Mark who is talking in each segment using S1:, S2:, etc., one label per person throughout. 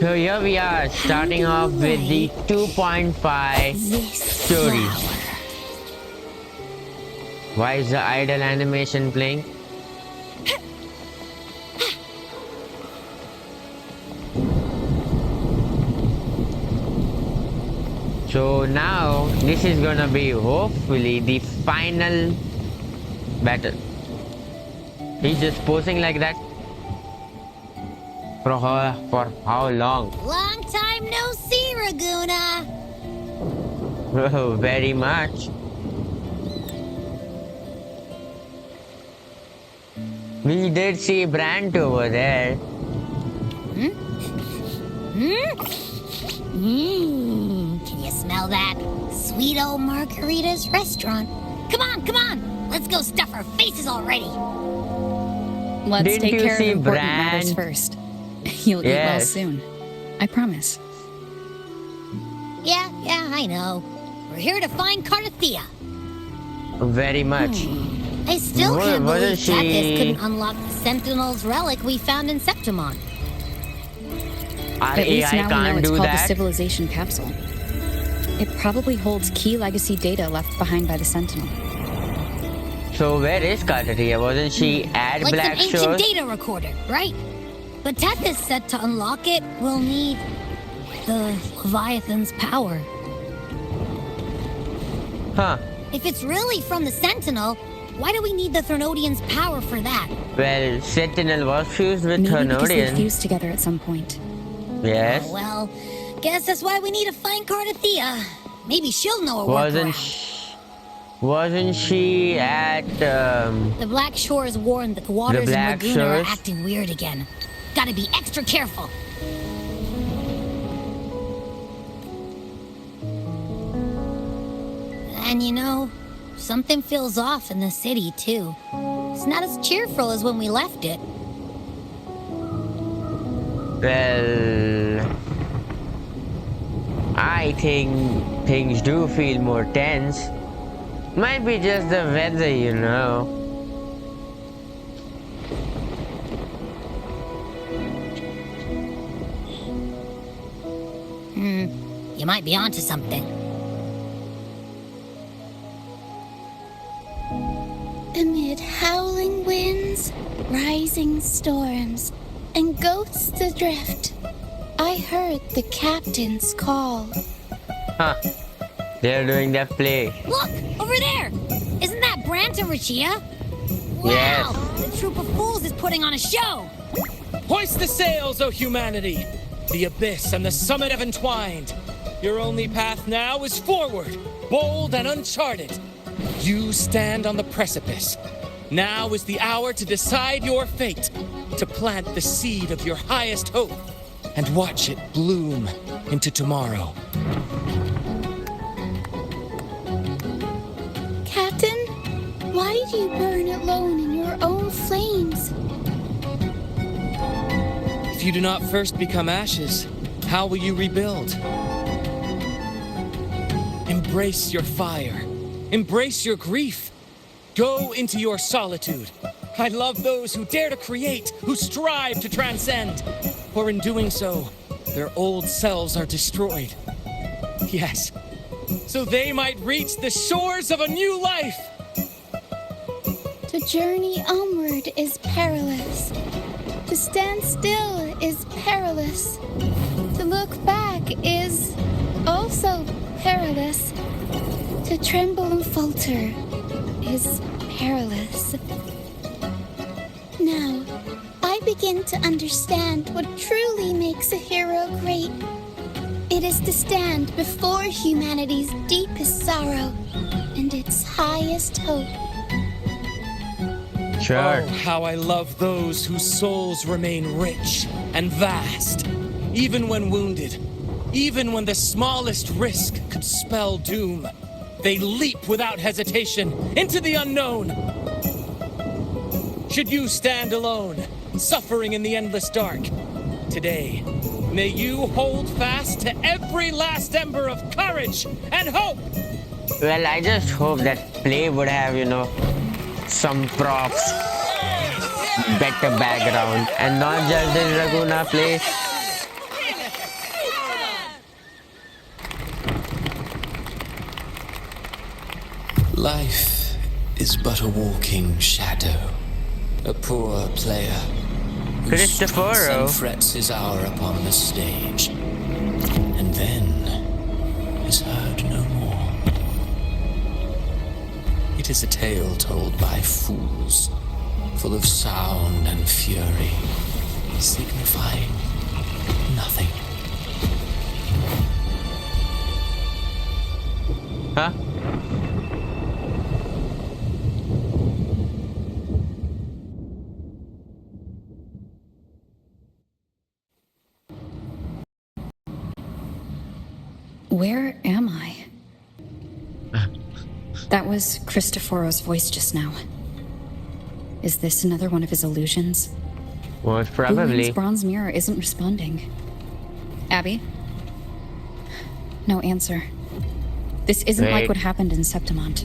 S1: So here we are, starting off with the 2.5 story. Why is the idle animation playing? So now this is gonna be hopefully the final battle. He's just posing like that. For how long?
S2: Long time no see, Raguna.
S1: Oh, very much. We did see Brant over there.
S2: Can you smell that? Sweet old Margarita's restaurant. Come on. Let's go stuff our faces already.
S3: Let's
S1: Didn't
S3: take
S1: you
S3: care of
S1: see
S3: important
S1: Bran?
S3: matters first. You'll eat well
S1: Yes.
S3: soon. I promise.
S2: Yeah, I know. We're here to find Cardathea.
S1: Very much.
S2: I still can't
S1: Wasn't
S2: believe Tethys
S1: she-
S2: couldn't unlock the Sentinel's relic we found in Septimon.
S1: Our
S3: At least
S1: AI
S3: now we know
S1: can't
S3: it's
S1: do
S3: called the
S1: that.
S3: Civilization Capsule. It probably holds key legacy data left behind by the Sentinel.
S1: So where is Cardathea? Wasn't she at
S2: Like
S1: Black
S2: some ancient
S1: Shores?
S2: data recorder, right? But Tethys said to unlock it, we'll need the Leviathan's power.
S1: Huh.
S2: If it's really from the Sentinel, why do we need the Threnodian's power for that?
S1: Well, Sentinel was fused with
S3: Maybe because they
S1: Threnodian.
S3: fused together at some point.
S1: Yes.
S2: Oh, well, guess that's why we need to find Cardathea. Maybe she'll know a workaround.
S1: Wasn't she at
S2: The Black Shores warned that the waters in
S1: Black
S2: Laguna are
S1: Shores?
S2: acting weird again. Gotta be extra careful. And you know, something feels off in the city, too. It's not as cheerful as when we left it.
S1: well, I think things do feel more tense. Might be just the weather, you know.
S2: You might be onto something.
S4: Amid howling winds, rising storms, and ghosts adrift, I heard the captain's call.
S1: Huh. They're doing that play.
S2: Look! Over there! Isn't that Brant and Rachia? Wow!
S1: Yes.
S2: The troop of fools is putting on a show!
S5: Hoist the sails, O humanity! The abyss and the summit have entwined. Your only path now is forward, bold and uncharted. You stand on the precipice. Now is the hour to decide your fate, to plant the seed of your highest hope, and watch it bloom into tomorrow.
S4: Captain, why did you burn alone in your own flames?
S5: If you do not first become ashes, how will you rebuild? Embrace your fire. Embrace your grief. Go into your solitude. I love those who dare to create, who strive to transcend. For in doing so, their old selves are destroyed. Yes, so they might reach the shores of a new life.
S4: To journey onward is perilous. To stand still is perilous. To look back is also perilous. To tremble and falter is perilous. Now, I begin to understand what truly makes a hero great. It is to stand before humanity's deepest sorrow and its highest hope.
S1: Sure.
S5: Oh, how I love those whose souls remain rich and vast, even when wounded, even when the smallest risk could spell doom. They leap without hesitation into the unknown. Should you stand alone, suffering in the endless dark, today, may you hold fast to every last ember of courage and hope.
S1: Well, I just hope that play would have, some props, better background, and not just in Laguna play.
S6: Life is but a walking shadow, a poor player who
S1: Cristoforo.
S6: struts and frets his hour upon the stage, and then is heard no more. It is a tale told by fools, full of sound and fury, signifying nothing.
S1: Huh?
S3: Where am I? That was Cristoforo's voice just now. Is this another one of his illusions?
S1: Most
S3: Wulin's
S1: probably.
S3: bronze mirror isn't responding. Abby? No answer. This isn't
S1: Wait.
S3: like what happened in Septimont.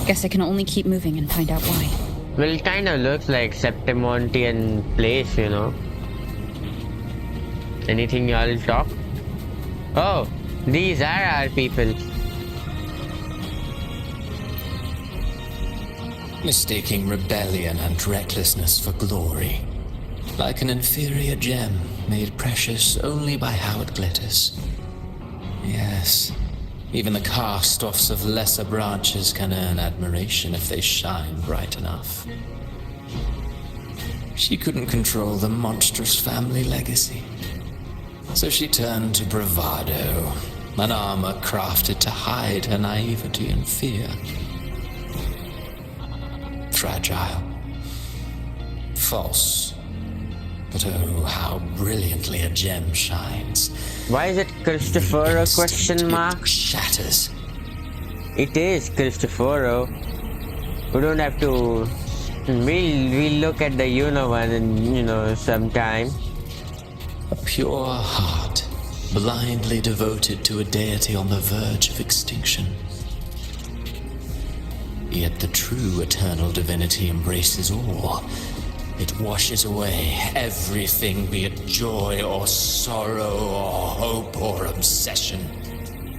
S3: Guess I can only keep moving and find out why.
S1: Well, it kind of looks like Septimontian place, you know. Anything y'all talk? Oh, these are our people.
S6: Mistaking rebellion and recklessness for glory, like an inferior gem made precious only by how it glitters. Yes, even the cast-offs of lesser branches can earn admiration if they shine bright enough. She couldn't control the monstrous family legacy, so she turned to bravado, an armor crafted to hide her naivety and fear. Fragile, false, but oh, how brilliantly a gem shines.
S1: Why is it Cristoforo question mark?
S6: It shatters.
S1: It is Cristoforo. We don't have to. We'll look at the Yuno one in sometime.
S6: A pure heart, blindly devoted to a deity on the verge of extinction. Yet the true eternal divinity embraces all. It washes away everything, be it joy or sorrow or hope or obsession.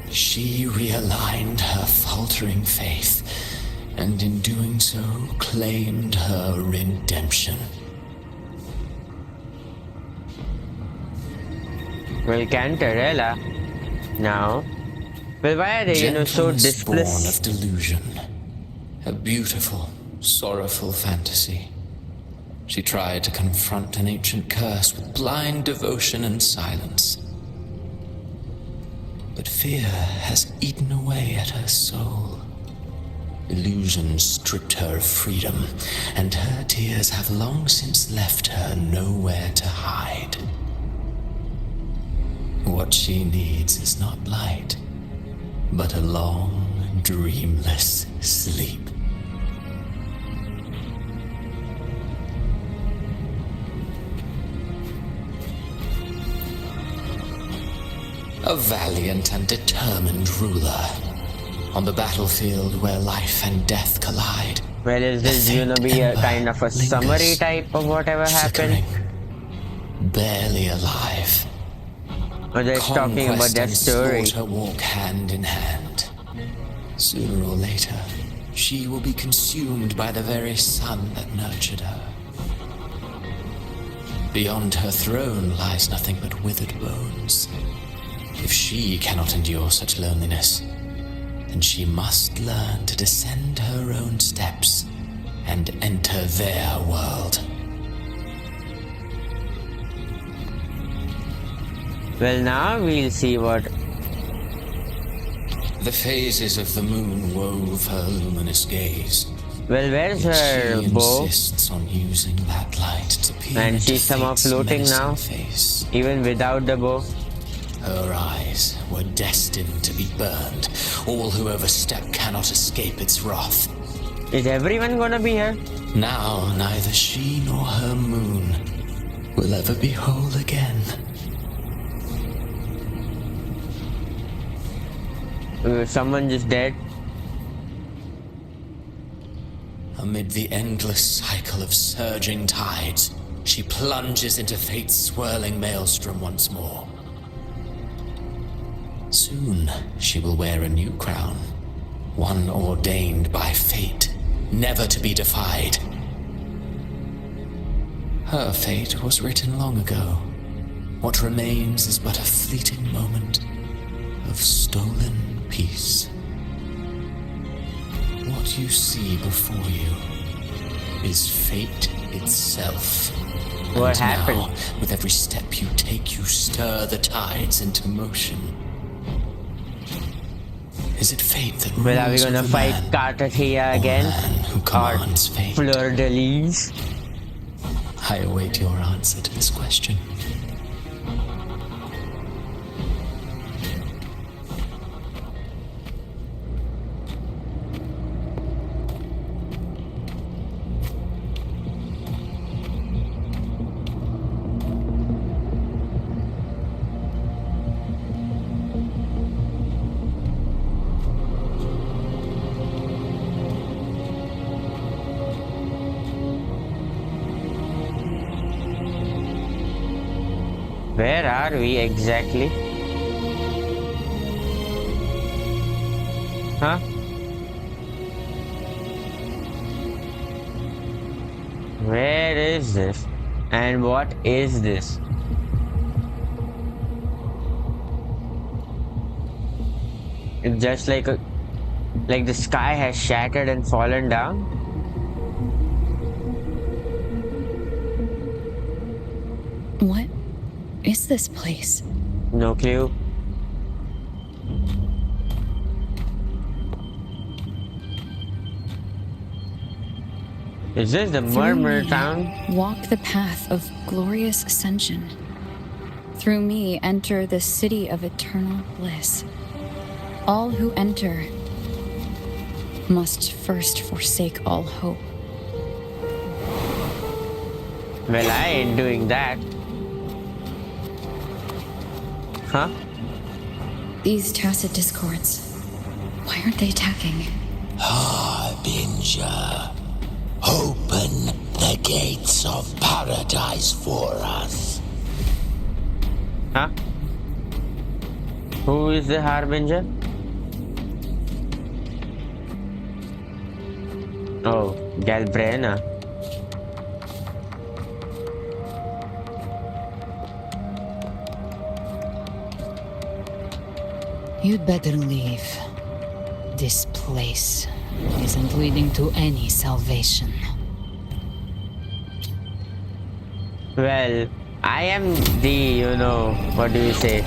S6: She realigned her faltering faith, and in doing so claimed her redemption.
S1: Well, Cantarella. Now. Well, why are they, so
S6: Gentleness born of
S1: displaced?
S6: delusion. A beautiful, sorrowful fantasy. She tried to confront an ancient curse with blind devotion and silence. But fear has eaten away at her soul. Illusion stripped her of freedom, and her tears have long since left her nowhere to hide. What she needs is not light, but a long, dreamless sleep. A valiant and determined ruler. On the battlefield where life and death collide.
S1: Well, is this
S6: The
S1: gonna
S6: faint
S1: be a
S6: ember
S1: kind of a
S6: lingers,
S1: summary type of whatever happened?
S6: flickering, barely alive.
S1: Or just talking about
S6: Conquest
S1: their
S6: and
S1: story?
S6: slaughter walk hand in hand. Sooner or later, she will be consumed by the very sun that nurtured her. Beyond her throne lies nothing but withered bones. If she cannot endure such loneliness, then she must learn to descend her own steps and enter their world.
S1: Well, now we'll see what.
S6: The phases of the moon wove her luminous gaze.
S1: Well, where's her
S6: She
S1: bow?
S6: insists on using that light to peer
S1: And
S6: into
S1: she's somehow
S6: fate's
S1: floating
S6: menacing
S1: now?
S6: face.
S1: Even without the bow?
S6: Her eyes were destined to be burned. All who overstep cannot escape its wrath.
S1: Is everyone gonna be here?
S6: Now neither she nor her moon will ever be whole again.
S1: Someone just dead?
S6: Amid the endless cycle of surging tides, she plunges into fate's swirling maelstrom once more. Soon she will wear a new crown, one ordained by fate, never to be defied. Her fate was written long ago. What remains is but a fleeting moment of stolen peace. What you see before you is fate itself.
S1: What
S6: And
S1: happened?
S6: now, with every step you take, you stir the tides into motion. Is it fate that
S1: Well, are we
S6: rules
S1: gonna
S6: over
S1: fight
S6: man,
S1: Cartathea
S6: or
S1: again?
S6: man who commands fate?
S1: Fleur de Lis?
S6: I await your answer to this question.
S1: Where are we exactly? Huh? Where is this? And what is this? It's just like the sky has shattered and fallen down.
S3: What is this place?
S1: No clue. Is this the
S3: Through
S1: Murmur
S3: me,
S1: Town?
S3: walk the path of glorious ascension. Through me, enter the city of eternal bliss. All who enter must first forsake all hope.
S1: Well, I ain't doing that. Huh?
S3: These tacit discords, why aren't they attacking?
S7: Harbinger, open the gates of paradise for us.
S1: Huh? Who is the Harbinger? Oh, Galbrena.
S8: You'd better leave. This place isn't leading to any salvation.
S1: Well, I am the, what do you say?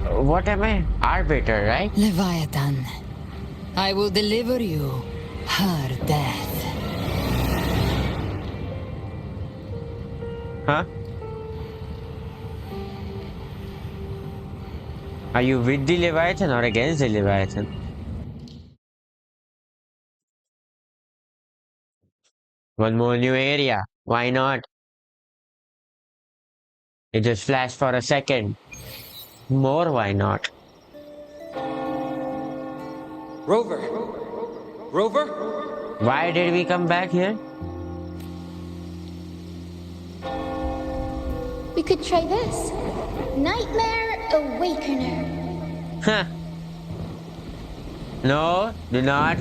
S1: What am I? Arbiter, right?
S8: Leviathan, I will deliver you her death.
S1: Huh? Are you with the Leviathan or against the Leviathan? One more new area. Why not? It just flashed for a second. More, why not?
S5: Rover! Rover?
S1: Why did we come back here?
S4: We could try this. Nightmare Awakener.
S1: Huh. No, do not.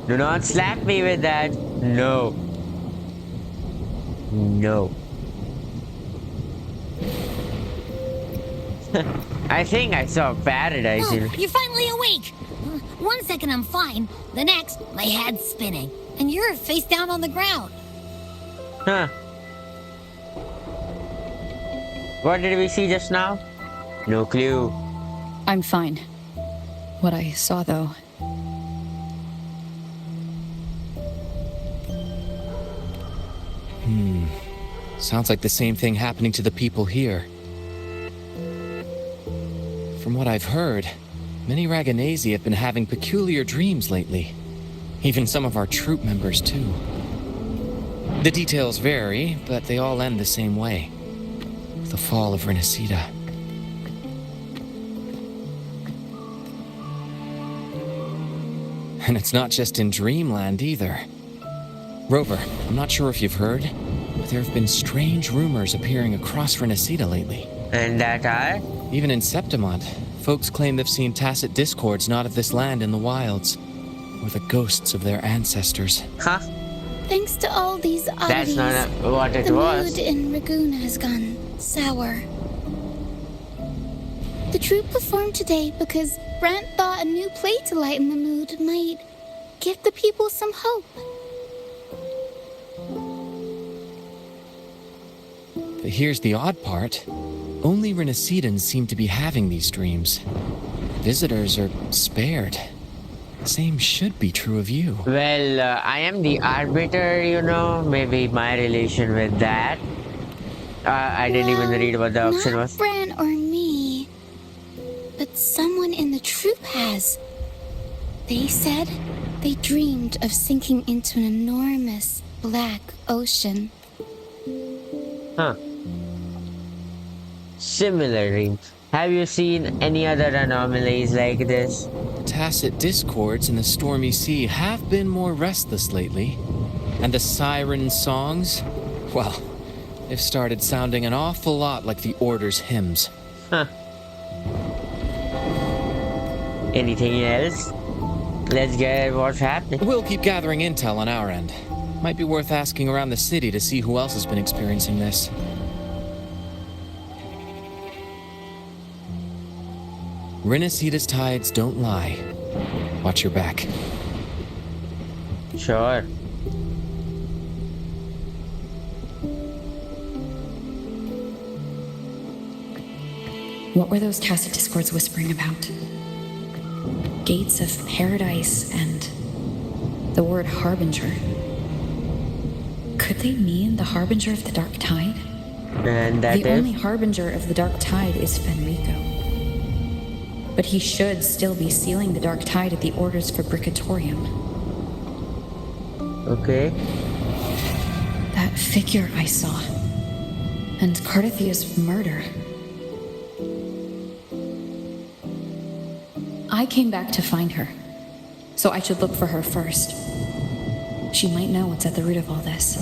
S1: Do not slap me with that. No. No. I think I saw paradise.
S2: Oh, you're finally awake! 1 second I'm fine, the next, my head's spinning. And you're face down on the ground.
S1: Huh. What did we see just now? No clue.
S3: I'm fine. What I saw, though,
S5: Sounds like the same thing happening to the people here. From what I've heard, many Raganesi have been having peculiar dreams lately. Even some of our troop members, too. The details vary, but they all end the same way. The fall of Rinasita. And it's not just in Dreamland either. Rover, I'm not sure if you've heard, but there have been strange rumors appearing across Rinasita lately.
S1: And that are?
S5: Even in Septimont, Folks claim they've seen tacit discords not of this land in the wilds, or the ghosts of their ancestors.
S1: Huh?
S4: Thanks to all these
S1: That's
S4: oddities,
S1: not what it
S4: the
S1: was.
S4: mood in Ragoon has gone sour. The troupe performed today because Brant thought a new play to lighten the mood might give the people some hope.
S5: But here's the odd part. Only Rinasitans seem to be having these dreams. Visitors are spared. Same should be true of you.
S1: Well, I am the arbiter, you know. Maybe my relation with that. I didn't even read what the option
S4: not
S1: was.
S4: Bran or me, but someone in the troupe has. They said they dreamed of sinking into an enormous black ocean.
S1: Huh. Similar dreams. Have you seen any other anomalies like this?
S5: Tacit discords in the stormy sea have been more restless lately. And the siren songs, well, they've started sounding an awful lot like the Order's hymns.
S1: Huh. Anything else? Let's get what's happening.
S5: We'll keep gathering intel on our end. Might be worth asking around the city to see who else has been experiencing this. Rinasita's tides don't lie. Watch your back.
S1: Sure.
S3: What were those tacit discords whispering about? Gates of paradise and the word harbinger. Could they mean the harbinger of the dark tide?
S1: And that
S3: The
S1: is?
S3: only harbinger of the dark tide is Fenrico. But he should still be sealing the dark tide at the orders for Bricatorium.
S1: Okay.
S3: That figure I saw. And Cardathia's murder. I came back to find her. So I should look for her first. She might know what's at the root of all this.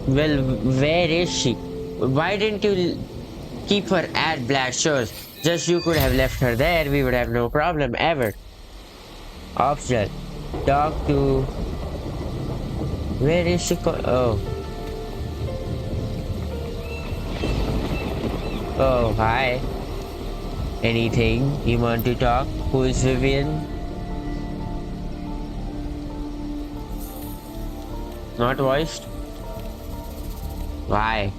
S1: Well, where is she? Why didn't you keep her at Black Shores? Just you could have left her there, we would have no problem ever. Optional. Talk to... Where is she? Oh. Oh, hi. Anything you want to talk? Who is Vivian? Not voiced? Why?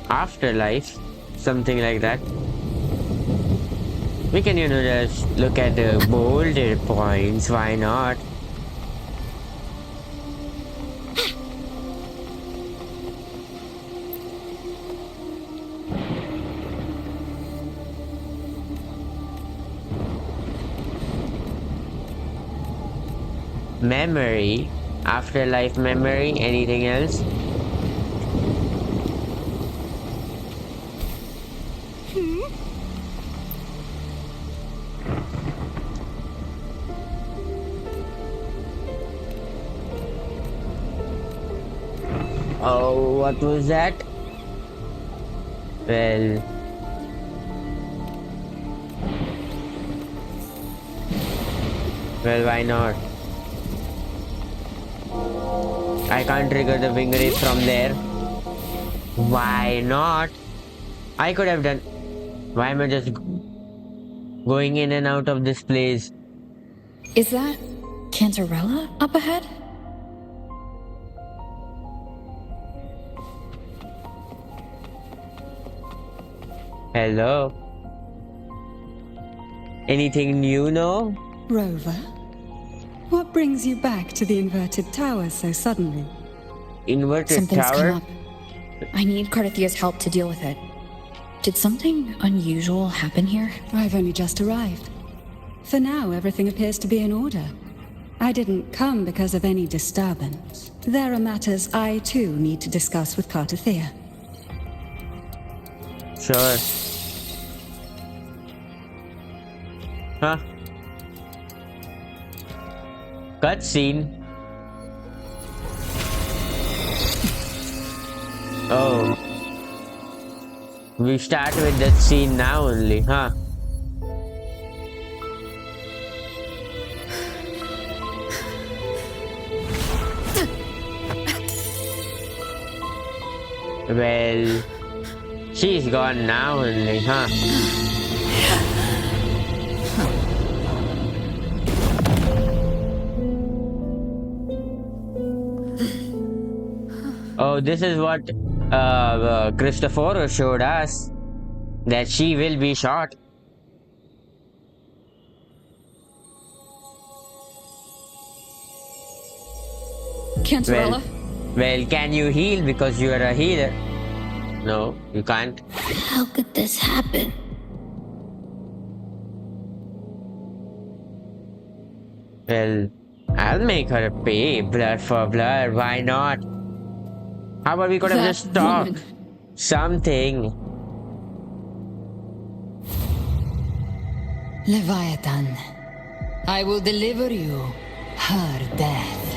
S1: Afterlife? Something like that. We can, just look at the bolded points. Why not? Memory. Afterlife memory. Anything else? Oh, what was that? Well... Well, why not? I can't trigger the wing race from there. Why not? I could have done... Why am I just going in and out of this place?
S3: Is that Cantarella up ahead?
S1: Hello? Anything new, no?
S9: Rover? What brings you back to the inverted tower so suddenly?
S1: Inverted
S3: Something's
S1: tower?
S3: come up. I need Cardathia's help to deal with it. Did something unusual happen here?
S9: I've only just arrived. For now, everything appears to be in order. I didn't come because of any disturbance. There are matters I, too, need to discuss with Cardathia.
S1: Sure. Huh? Cutscene. Oh. We start with that scene now only, huh? Well, she's gone now only, huh? Oh, this is what Christopher showed us, that she will be shot.
S3: Cantarella?
S1: Well, can you heal because you are a healer? No, you can't.
S2: How could this happen?
S1: Well, I'll make her pay blood for blood. Why not? How about we could have
S3: That
S1: just talked
S3: woman.
S1: something?
S8: Leviathan, I will deliver you her death.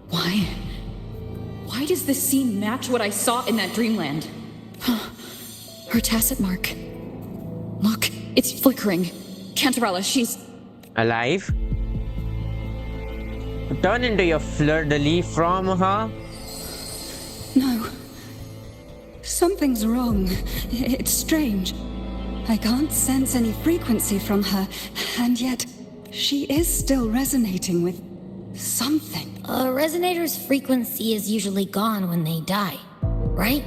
S3: Why? Why does this scene match what I saw in that dreamland? Her tacit mark. Look, it's flickering. Cantarella, she's...
S1: Alive? Turn into your fleur-de-lis from her?
S9: No. Something's wrong. It's strange. I can't sense any frequency from her, and yet she is still resonating with something.
S2: A resonator's frequency is usually gone when they die, right?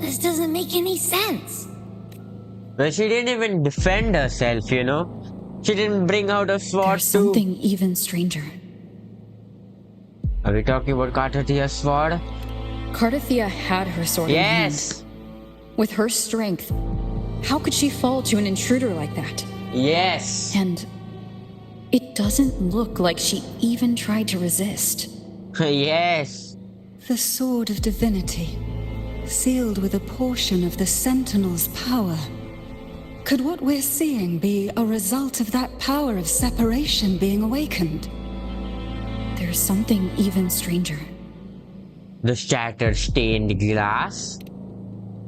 S2: This doesn't make any sense.
S1: Well, she didn't even defend herself, you know? She didn't bring out a sword
S3: There's
S1: too.
S3: something even stranger.
S1: Are we talking about Carthathia's sword?
S3: Cartathia had her sword in hand.
S1: Yes!
S3: With her strength, how could she fall to an intruder like that?
S1: Yes!
S3: And it doesn't look like she even tried to resist.
S1: Yes!
S9: The Sword of Divinity, sealed with a portion of the Sentinel's power. Could what we're seeing be a result of that power of separation being awakened?
S3: There's something even stranger.
S1: The shattered stained glass?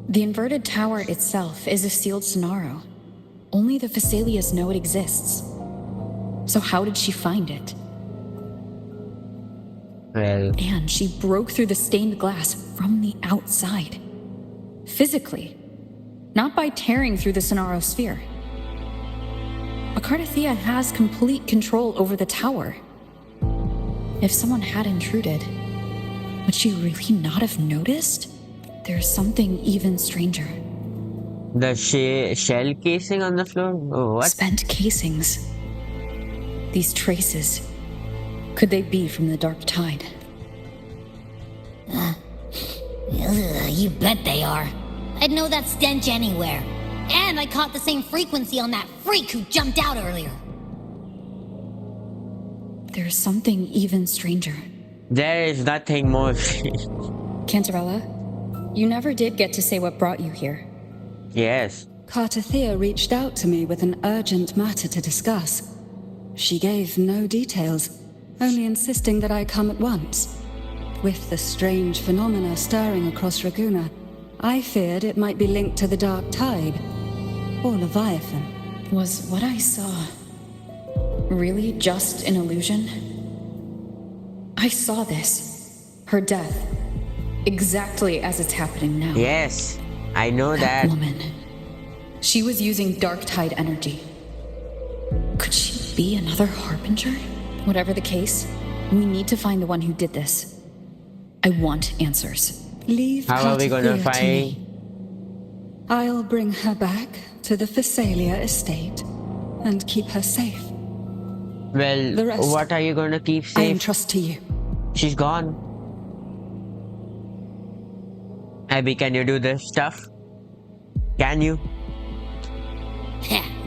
S3: The inverted tower itself is a sealed Sonaro. Only the Phasaelias know it exists. So how did she find it?
S1: Well,
S3: And she broke through the stained glass from the outside. Physically. Not by tearing through the Sonaro sphere. But Cartathia has complete control over the tower. If someone had intruded, would she really not have noticed? There's something even stranger.
S1: the shell casing on the floor? Oh, what?
S3: Spent casings. These traces. Could they be from the Dark Tide?
S2: Ugh, you bet they are. I'd know that stench anywhere. And I caught the same frequency on that freak who jumped out earlier.
S3: There's something even stranger.
S1: There is nothing more.
S3: Cantarella, you never did get to say what brought you here.
S1: Yes.
S9: Cartathia reached out to me with an urgent matter to discuss. She gave no details, only insisting that I come at once. With the strange phenomena stirring across Raguna, I feared it might be linked to the Dark Tide, or Leviathan.
S3: Was what I saw really just an illusion? I saw this. Her death. Exactly as it's happening now.
S1: Yes. I know
S3: That
S1: that.
S3: woman. She was using Dark Tide energy. Could she be another Harbinger? Whatever the case, we need to find the one who did this. I want answers.
S9: Leave
S1: How are we gonna
S9: Cartathia to
S1: find?
S9: me. I'll bring her back to the Phasaelia estate and keep her safe.
S1: Well,
S9: The rest,
S1: what are you gonna keep
S9: I
S1: safe?
S9: entrust to you.
S1: She's gone. Abby, can you do this stuff? Can you?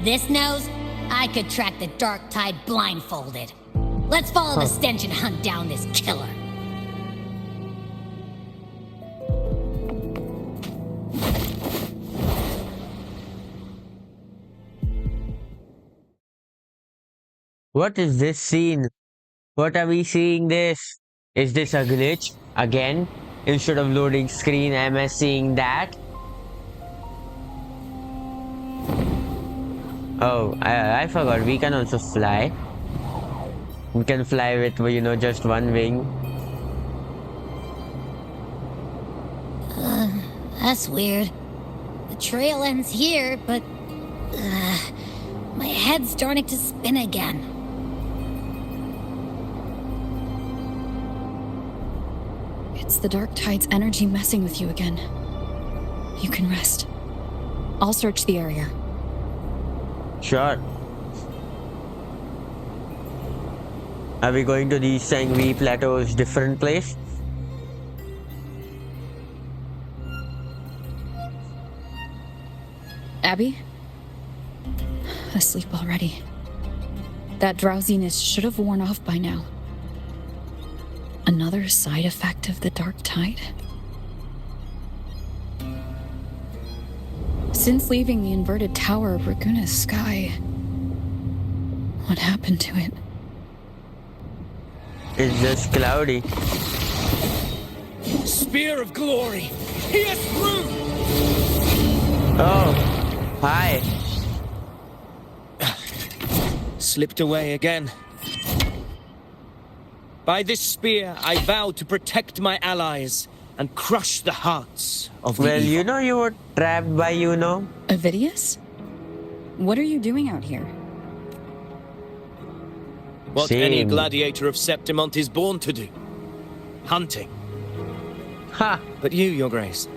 S2: This nose? I could track the Dark Tide blindfolded. Let's follow the stench and hunt down this killer.
S1: What is this scene? What are we seeing this? Is this a glitch? Again? Instead of loading screen, am I seeing that? Oh, I forgot. We can also fly. We can fly with, just one wing.
S2: That's weird. The trail ends here, but my head's starting to spin again.
S3: It's the Dark Tide's energy messing with you again. You can rest. I'll search the area.
S1: Sure. Are we going to the Sangvi Plateau's different place?
S3: Abby? Asleep already. That drowsiness should have worn off by now. Another side effect of the Dark Tide? Since leaving the inverted tower of Raguna's sky, what happened to it?
S1: It's just cloudy.
S5: Spear of glory! Pierce through!
S1: Oh, hi.
S5: Slipped away again. By this spear, I vow to protect my allies and crush the hearts of the
S1: Well,
S5: evil.
S1: you were trapped by
S3: Avidius? What are you doing out here?
S5: What any
S1: Same.
S5: gladiator of Septimont is born to do. Hunting.
S1: Ha!
S5: But you, Your Grace,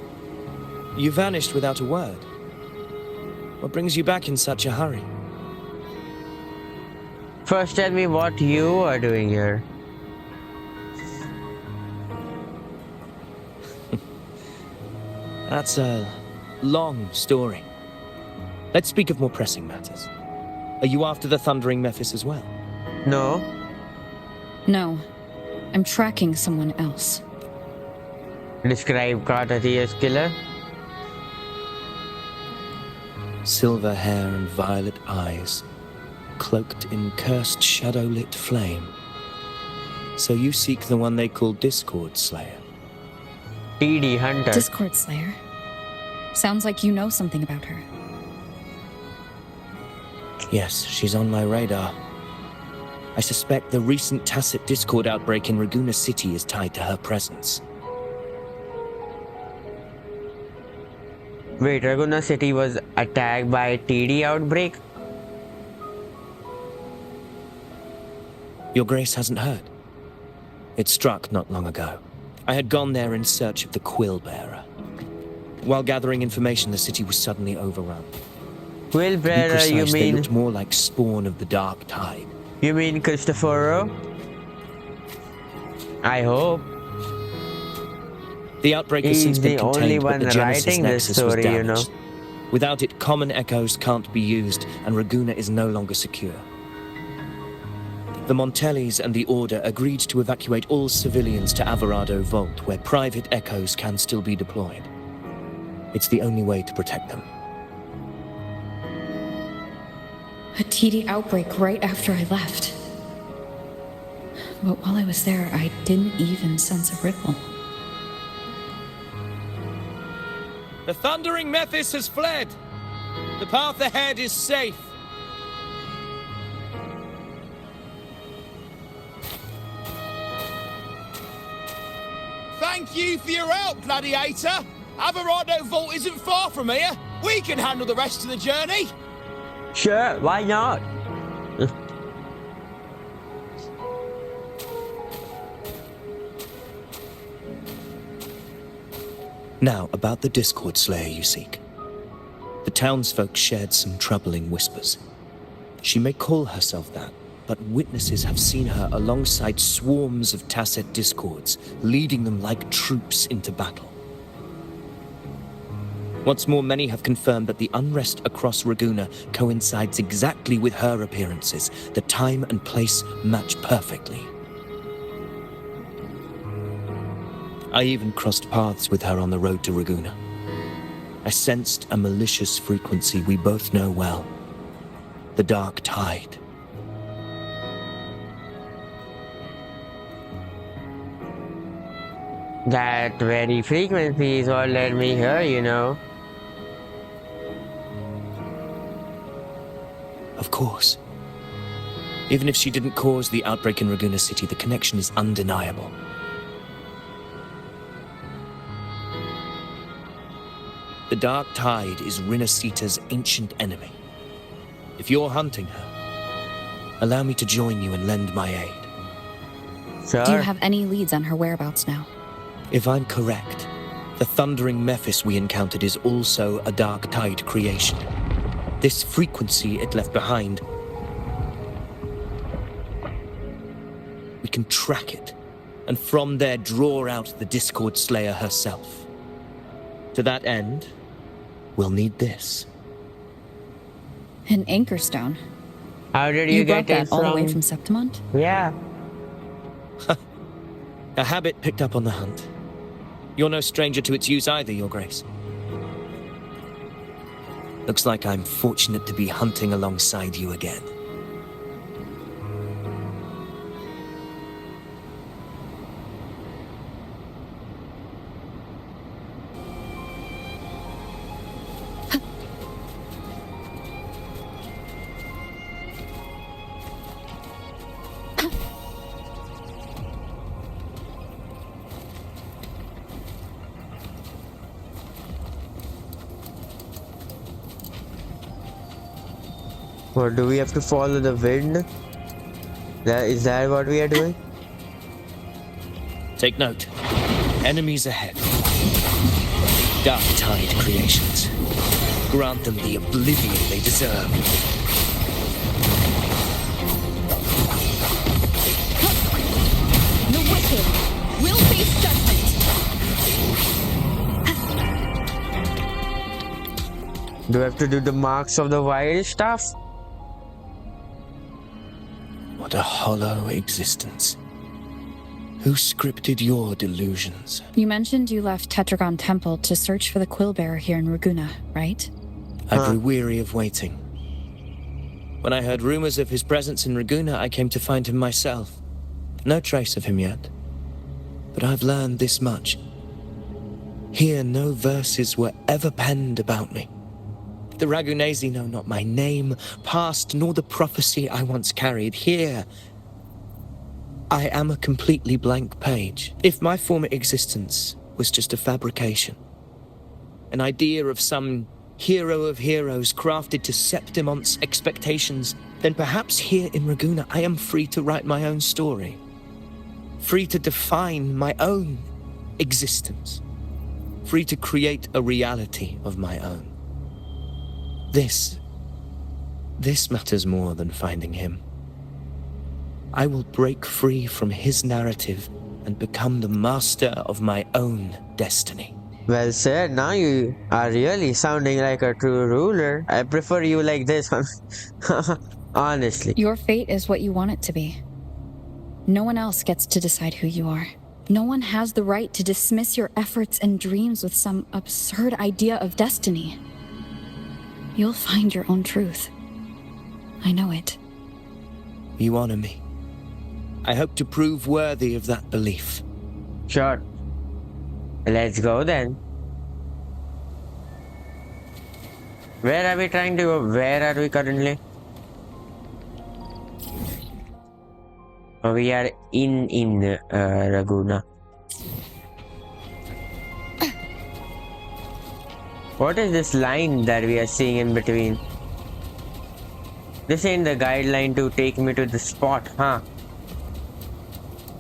S5: you vanished without a word. What brings you back in such a hurry?
S1: First tell me what you are doing here.
S5: That's a long story. Let's speak of more pressing matters. Are you after the Thundering Mephis as well?
S1: No?
S3: No. I'm tracking someone else.
S1: Describe Cartatius killer.
S5: Silver hair and violet eyes, cloaked in cursed shadow-lit flame. So you seek the one they call Discord Slayer.
S1: TD Hunter.
S3: Discord Slayer? Sounds like you know something about her.
S5: Yes, she's on my radar. I suspect the recent tacit Discord outbreak in Raguna City is tied to her presence.
S1: Wait, Raguna City was attacked by a TD outbreak?
S5: Your Grace hasn't heard. It struck not long ago. I had gone there in search of the Quill Bearer. While gathering information, the city was suddenly overrun.
S1: Quill
S5: To be
S1: Bearer,
S5: precise,
S1: you
S5: they
S1: mean...
S5: looked more like spawn of the Dark Tide.
S1: You mean Cristoforo? I hope.
S5: The outbreak has since
S1: He's
S5: been
S1: the only
S5: contained, but
S1: one
S5: the Genesis
S1: writing this
S5: Nexus was
S1: story,
S5: damaged. Without it, common echoes can't be used, and Raguna is no longer secure. The Montellis and the Order agreed to evacuate all civilians to Averado Vault, where private echoes can still be deployed. It's the only way to protect them.
S3: A TD outbreak right after I left. But while I was there, I didn't even sense a ripple.
S5: The Thundering Mephis has fled! The path ahead is safe!
S10: Thank you for your help, Gladiator! Averado Vault isn't far from here. We can handle the rest of the journey.
S1: Sure, why not?
S5: Now, about the Discord Slayer you seek. The townsfolk shared some troubling whispers. She may call herself that, but witnesses have seen her alongside swarms of tacit discords, leading them like troops into battle. What's more, many have confirmed that the unrest across Raguna coincides exactly with her appearances. The time and place match perfectly. I even crossed paths with her on the road to Raguna. I sensed a malicious frequency we both know well. The Dark Tide.
S1: That very frequency is what led me here, you know.
S11: Of course. Even if she didn't cause the outbreak in Raguna City, the connection is undeniable. The Dark Tide is Rinasita's ancient enemy. If you're hunting her, allow me to join you and lend my aid.
S1: Sure.
S3: Do you have any leads on her whereabouts now?
S11: If I'm correct, the thundering Mephis we encountered is also a Dark Tide creation. This frequency it left behind, we can track it, and from there draw out the Discord Slayer herself. To that end, we'll need this.
S3: An anchor stone.
S1: How did you
S3: brought
S1: get
S3: that
S1: it
S3: all the way from Septimont?
S1: Yeah.
S11: A habit picked up on the hunt. You're no stranger to its use either, Your Grace. Looks like I'm fortunate to be hunting alongside you again.
S1: What, do we have to follow the wind? Is that what we are doing?
S11: Take note. Enemies ahead. Dark Tide creations. Grant them the oblivion they deserve.
S3: The wicked will face judgment.
S1: Do I have to do the marks of the wild stuff?
S11: What a hollow existence. Who scripted your delusions?
S3: You mentioned you left Tetragon Temple to search for the Quillbearer here in Raguna, right?
S11: I grew weary of waiting. When I heard rumors of his presence in Raguna, I came to find him myself. No trace of him yet. But I've learned this much. Here, no verses were ever penned about me. The Ragunesi know not my name, past, nor the prophecy I once carried. Here, I am a completely blank page. If my former existence was just a fabrication, an idea of some hero of heroes crafted to Septimont's expectations, then perhaps here in Raguna I am free to write my own story. Free to define my own existence. Free to create a reality of my own. This matters more than finding him. I will break free from his narrative and become the master of my own destiny.
S1: Well said, now you are really sounding like a true ruler. I prefer you like this, honestly.
S3: Your fate is what you want it to be. No one else gets to decide who you are. No one has the right to dismiss your efforts and dreams with some absurd idea of destiny. You'll find your own truth. I know it.
S11: You honor me. I hope to prove worthy of that belief.
S1: Sure. Let's go then. Where are we trying to go? Where are we currently? We are in Raguna. What is this line that we are seeing in between? This ain't the guideline to take me to the spot, huh?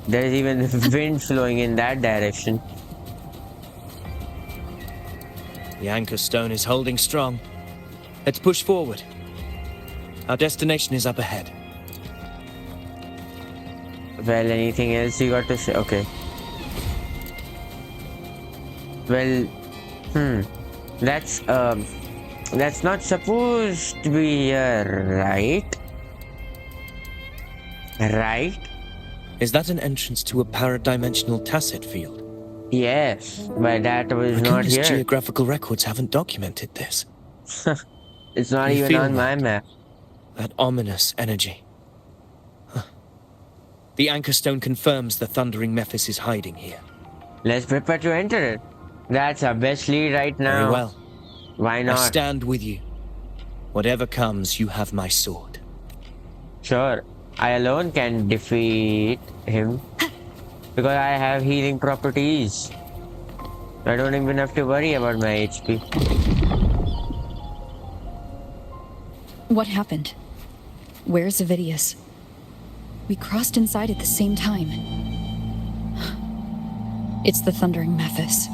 S1: There is even wind flowing in that direction.
S11: The anchor stone is holding strong. Let's push forward. Our destination is up ahead.
S1: Well, anything else you got to say? Okay. Well, that's not supposed to be here, right? Right?
S11: Is that an entrance to a paradimensional tacit field?
S1: Yes, but that was not
S11: Raguna's
S1: here.
S11: geographical records haven't documented this.
S1: It's not
S11: You
S1: even
S11: feel
S1: on my
S11: that?
S1: map.
S11: That ominous energy. Huh. The anchor stone confirms the thundering Mephis is hiding here.
S1: Let's prepare to enter it. That's our best lead right now.
S11: Very well.
S1: Why
S11: I
S1: not?
S11: stand with you. Whatever comes, you have my sword.
S1: Sure. I alone can defeat him. Because I have healing properties. I don't even have to worry about my HP.
S3: What happened? Where's Avidius? We crossed inside at the same time. It's the Thundering Mephis.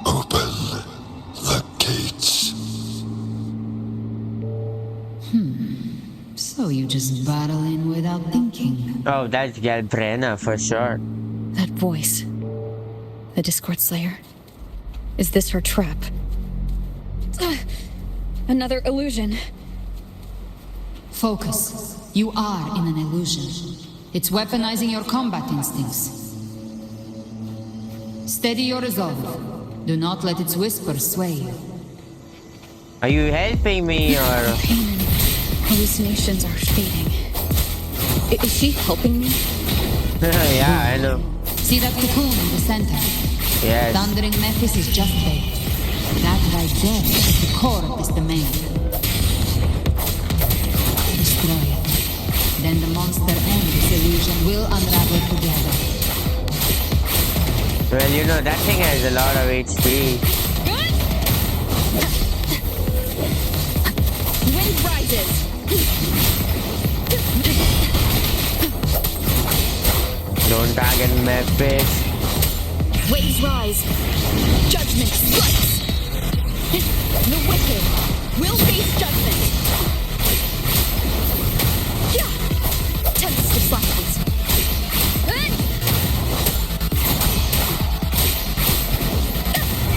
S7: Open the gates.
S8: So you just battle in without thinking.
S1: Oh, that's Galbrena for sure.
S3: That voice. The Discord Slayer. Is this her trap? Another illusion.
S8: Focus. You are in an illusion. It's weaponizing your combat instincts. Steady your resolve. Do not let its whispers sway you.
S1: Are you helping me or?
S3: Pain and hallucinations are fading. Is she helping me?
S1: Yeah, I know.
S8: See that cocoon in the center?
S1: Yes.
S8: Thundering Mephis is just bait. That right there is the core of this domain. Destroy it. Then the monster and this illusion will unravel together.
S1: Well, you know, that thing has a lot of HP.
S3: Wind rises!
S1: Don't target Memphis.
S3: Waves rise. Judgment strikes. The wicked will face judgment. Yeah. Tempest reflections.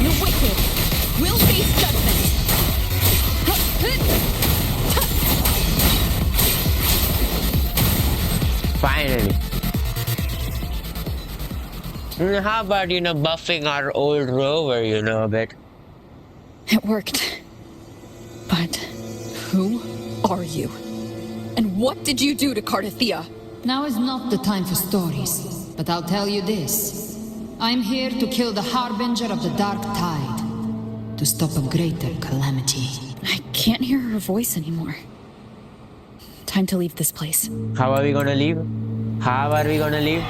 S3: The wicked will face judgment.
S1: Finally. How about, you know, buffing our old rover, you know, a bit?
S3: It worked. But who are you? And what did you do to Cardathea?
S8: Now is not the time for stories, but I'll tell you this. I'm here to kill the Harbinger of the Dark Tide, to stop a greater calamity.
S3: I can't hear her voice anymore. Time to leave this place.
S1: How are we gonna leave? How are we gonna leave?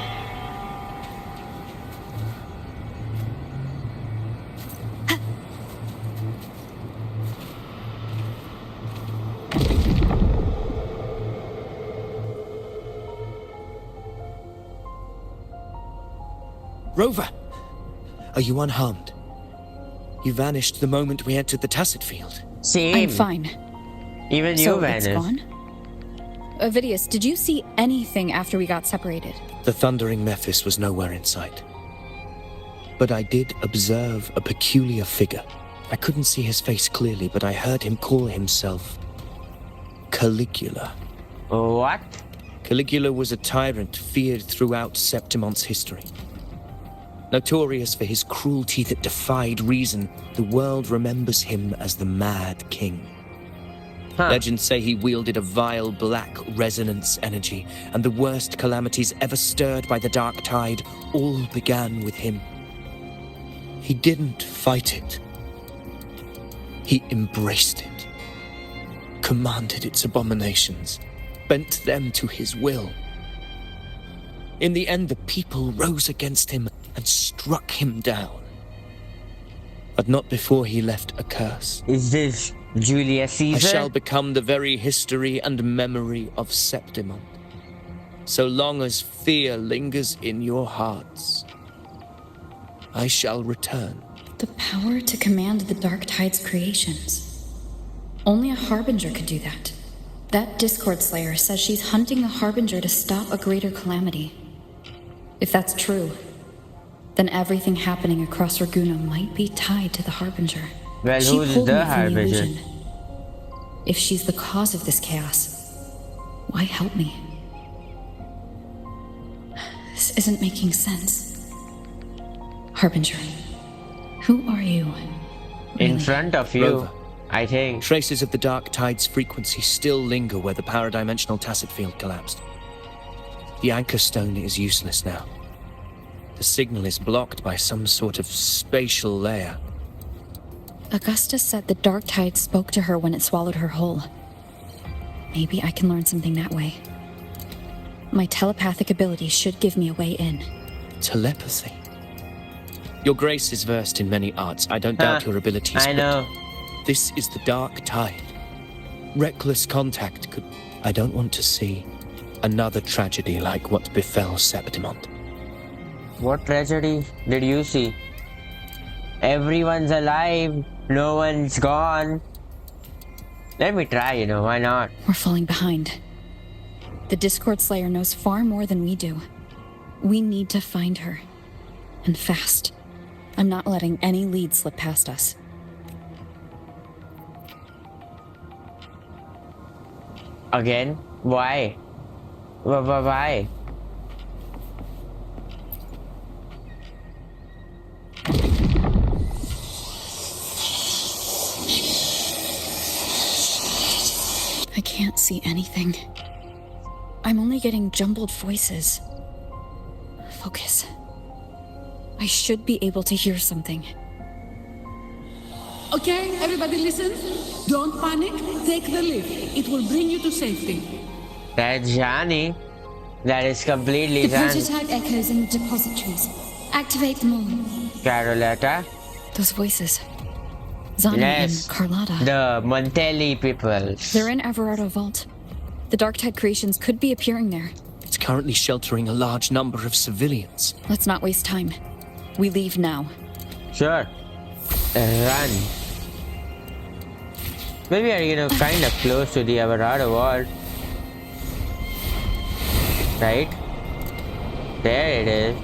S11: Rover! Are you unharmed? You vanished the moment we entered the Tacit Field.
S1: Same.
S3: I'm fine.
S1: Even you
S3: So
S1: vanished.
S3: it's gone? Avidius, did you see anything after we got separated?
S11: The Thundering Mephis was nowhere in sight. But I did observe a peculiar figure. I couldn't see his face clearly, but I heard him call himself Caligula.
S1: What?
S11: Caligula was a tyrant feared throughout Septimon's history. Notorious for his cruelty that defied reason, the world remembers him as the Mad King. Legends say he wielded a vile black resonance energy, and the worst calamities ever stirred by the Dark Tide all began with him. He didn't fight it. He embraced it, commanded its abominations, bent them to his will. In the end, the people rose against him and struck him down. But not before he left a curse.
S1: Is this Julius Caesar?
S11: I shall become the very history and memory of Septimon. So long as fear lingers in your hearts, I shall return.
S3: The power to command the Dark Tide's creations. Only a Harbinger could do that. That Discord Slayer says she's hunting the Harbinger to stop a greater calamity. If that's true, then everything happening across Raguna might be tied to the Harbinger.
S1: Well,
S3: She
S1: who's
S3: pulled
S1: the
S3: me from the
S1: Harbinger?
S3: illusion. If she's the cause of this chaos, why help me? This isn't making sense. Harbinger, who are you?
S1: In
S3: Really?
S1: front of you,
S11: Rover.
S1: I think.
S11: Traces of the Dark Tide's frequency still linger where the paradimensional Tacit Field collapsed. The Anchor Stone is useless now. The signal is blocked by some sort of spatial layer.
S3: Augustus said the dark tide spoke to her when it swallowed her whole. Maybe I can learn something that way. My telepathic ability should give me a way in.
S11: Telepathy? Your Grace is versed in many arts. I don't doubt your abilities.
S1: I know.
S11: This is the dark tide. Reckless contact could... I don't want to see another tragedy like what befell Septimont.
S1: What tragedy did you see? Everyone's alive. No one's gone. Let me try, why not?
S3: We're falling behind. The Discord Slayer knows far more than we do. We need to find her. And fast. I'm not letting any lead slip past us.
S1: Again? Why? Why?
S3: I can't see anything. I'm only getting jumbled voices. Focus. I should be able to hear something.
S12: Okay, everybody listen. Don't panic. Take the lift. It will bring you to safety.
S1: That's Johnny. That is completely
S2: The
S1: Johnny.
S2: prototype echoes in the depositories. Activate them all.
S1: Caroletta.
S3: Those voices. Zani
S1: Yes.
S3: and Carlotta.
S1: The Montelli people.
S3: They're in Everardo Vault. The Darktide creations could be appearing there.
S11: It's currently sheltering a large number of civilians.
S3: Let's not waste time. We leave now.
S1: Sure. Run. Maybe are kind of close to the Everardo Vault. Right? There it is.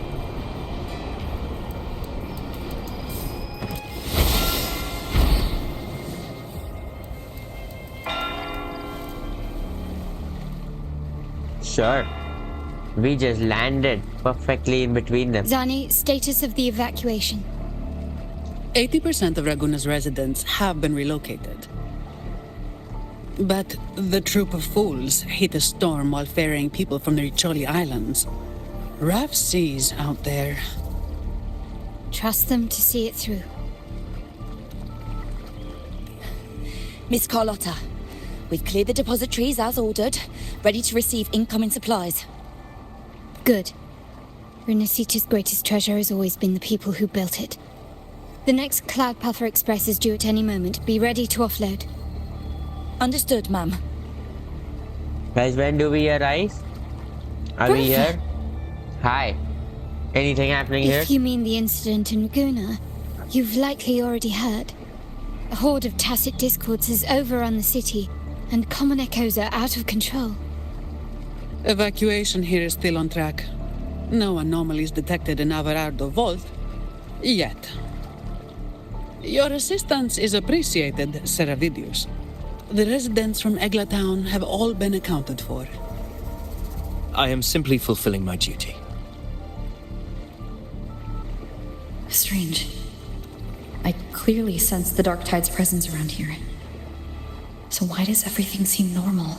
S1: Sure. We just landed perfectly in between them.
S2: Zani, status of the evacuation.
S12: 80% of Raguna's residents have been relocated. But the troop of fools hit a storm while ferrying people from the Riccioli Islands. Rough seas out there.
S2: Trust them to see it through.
S13: Miss Carlotta, we've cleared the depositories as ordered, ready to receive incoming supplies.
S2: Good. Rinasita's greatest treasure has always been the people who built it. The next Cloudpuffer Express is due at any moment. Be ready to offload.
S13: Understood, ma'am.
S1: Guys, when do we arrive? Are we here? Hi. Anything happening here?
S2: If you mean the incident in Laguna, you've likely already heard. A horde of tacit discords has overrun the city, and common echoes are out of control.
S12: Evacuation here is still on track. No anomalies detected in Everardo Vault. Yet. Your assistance is appreciated, Seravidius. The residents from Egla Town have all been accounted for.
S11: I am simply fulfilling my duty.
S3: Strange. I clearly sense the Dark Tide's presence around here. So why does everything seem normal?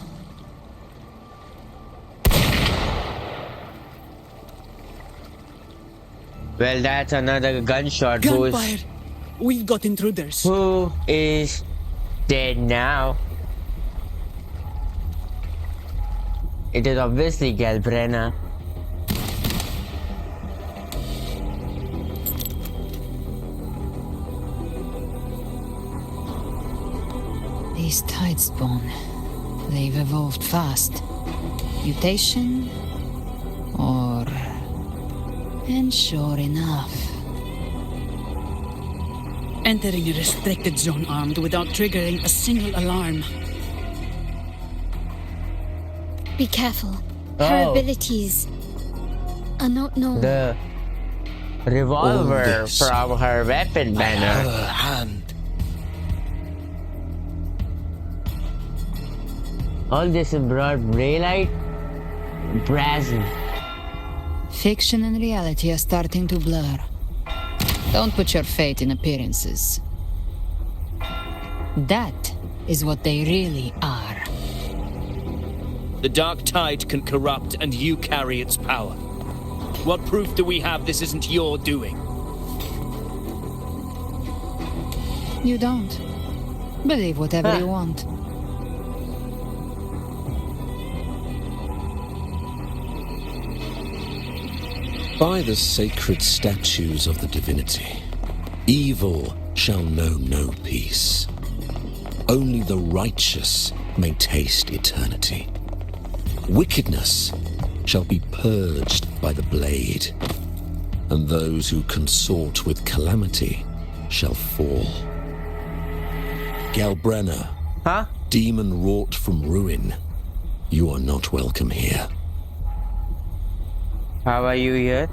S1: Well, that's another gunshot.
S12: Gunfire! We've got intruders.
S1: Who is dead now? It is obviously Galbrena.
S8: These Tidespawn, they've evolved fast. Mutation? Or... And sure enough...
S12: Entering a restricted zone armed without triggering a single alarm.
S2: Be careful. Her abilities are not normal.
S1: The revolver from her weapon banner.
S11: Her hand.
S1: All this in broad daylight? Brazen.
S8: Fiction and reality are starting to blur. Don't put your faith in appearances. That is what they really are.
S11: The dark tide can corrupt, and you carry its power.
S10: What proof do we have this isn't your doing?
S8: You don't. Believe whatever you want.
S7: By the sacred statues of the divinity, evil shall know no peace. Only the righteous may taste eternity. Wickedness shall be purged by the blade, and those who consort with calamity shall fall. Galbrenna, demon wrought from ruin, you are not welcome here.
S1: How are you here?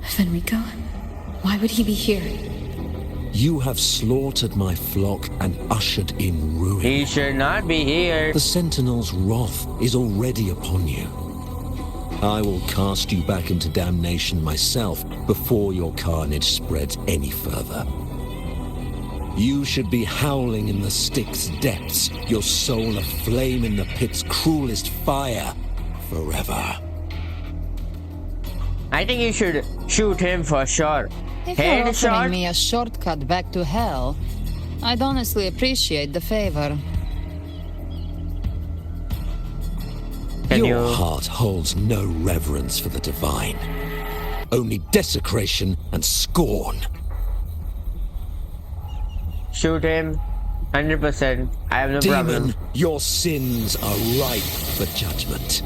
S3: Fenrico? Why would he be here?
S7: You have slaughtered my flock and ushered in ruin.
S1: He should not be here.
S7: The Sentinel's wrath is already upon you. I will cast you back into damnation myself before your carnage spreads any further. You should be howling in the Styx's depths, your soul aflame in the pit's cruelest fire forever.
S1: I think you should shoot him for sure.
S8: If you're offering me a shortcut back to hell, I'd honestly appreciate the favor.
S7: Your heart holds no reverence for the divine. Only desecration and scorn.
S1: Shoot him. 100%. I have no problem.
S7: Demon, your sins are ripe for judgment.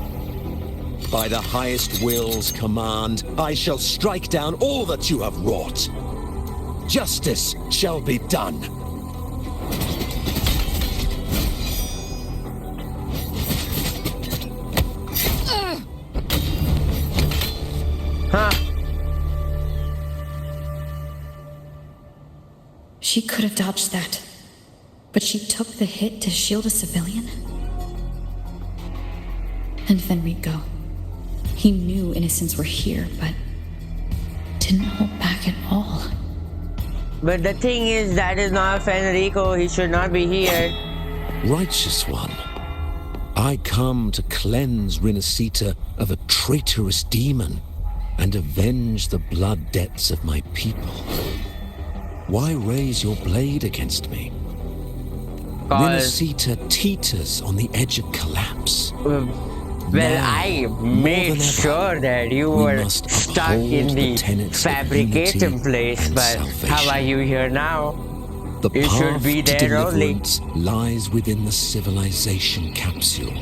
S7: By the highest will's command, I shall strike down all that you have wrought. Justice shall be done.
S3: She could have dodged that, but she took the hit to shield a civilian? And Fenrico. He knew innocents were here, but didn't hold back at all.
S1: But the thing is, that is not Fenrico. He should not be here.
S7: Righteous one, I come to cleanse Rinasita of a traitorous demon and avenge the blood debts of my people. Why raise your blade against me? Rinasita teeters on the edge of collapse.
S1: Well, I made sure that you were stuck in the fabrication place, but how are you here now?
S7: The
S1: you should
S7: path
S1: be
S7: to
S1: there only.
S7: deliverance lies within the civilization capsule.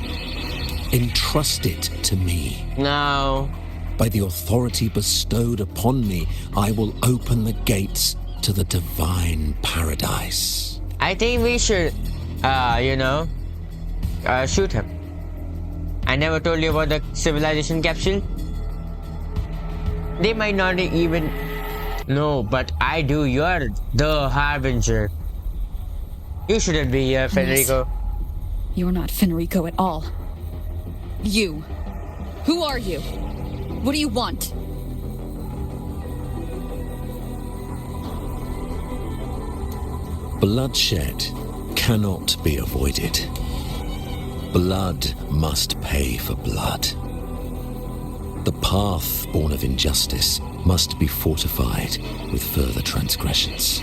S7: Entrust it to me.
S1: No.
S7: By the authority bestowed upon me, I will open the gates to the divine paradise.
S1: I think we should, shoot him. I never told you about the civilization capsule. They might not even know, but I do. You're the Harbinger. You shouldn't be here, Fenrico.
S3: You're not Fenrico at all. You. Who are you? What do you want?
S7: Bloodshed cannot be avoided. Blood must pay for blood. The path born of injustice must be fortified with further transgressions.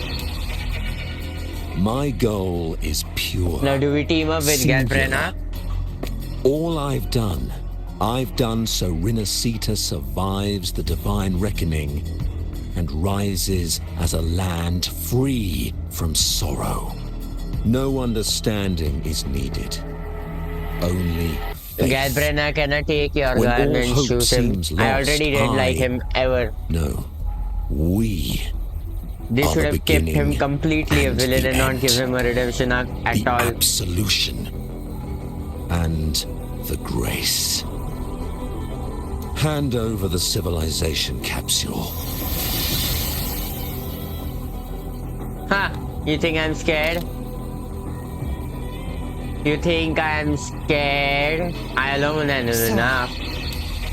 S7: My goal is pure.
S1: Now do we team up with Galbrenna?
S7: All I've done so Rinasita survives the divine reckoning and rises as a land free from sorrow. No understanding is needed. Only faith.
S1: Galbrenna cannot take your
S7: When
S1: gun
S7: all
S1: and
S7: hope
S1: shoot him.
S7: seems
S1: I
S7: lost,
S1: already didn't like him ever.
S7: No, we
S1: They
S7: are
S1: should
S7: the
S1: have kept him
S7: beginning
S1: completely a
S7: and
S1: villain
S7: the
S1: and not
S7: end.
S1: give him a redemption arc at
S7: the
S1: all.
S7: absolution and the grace. Hand over the civilization capsule.
S1: Ha! You think I'm scared? You think I'm scared? I alone am enough.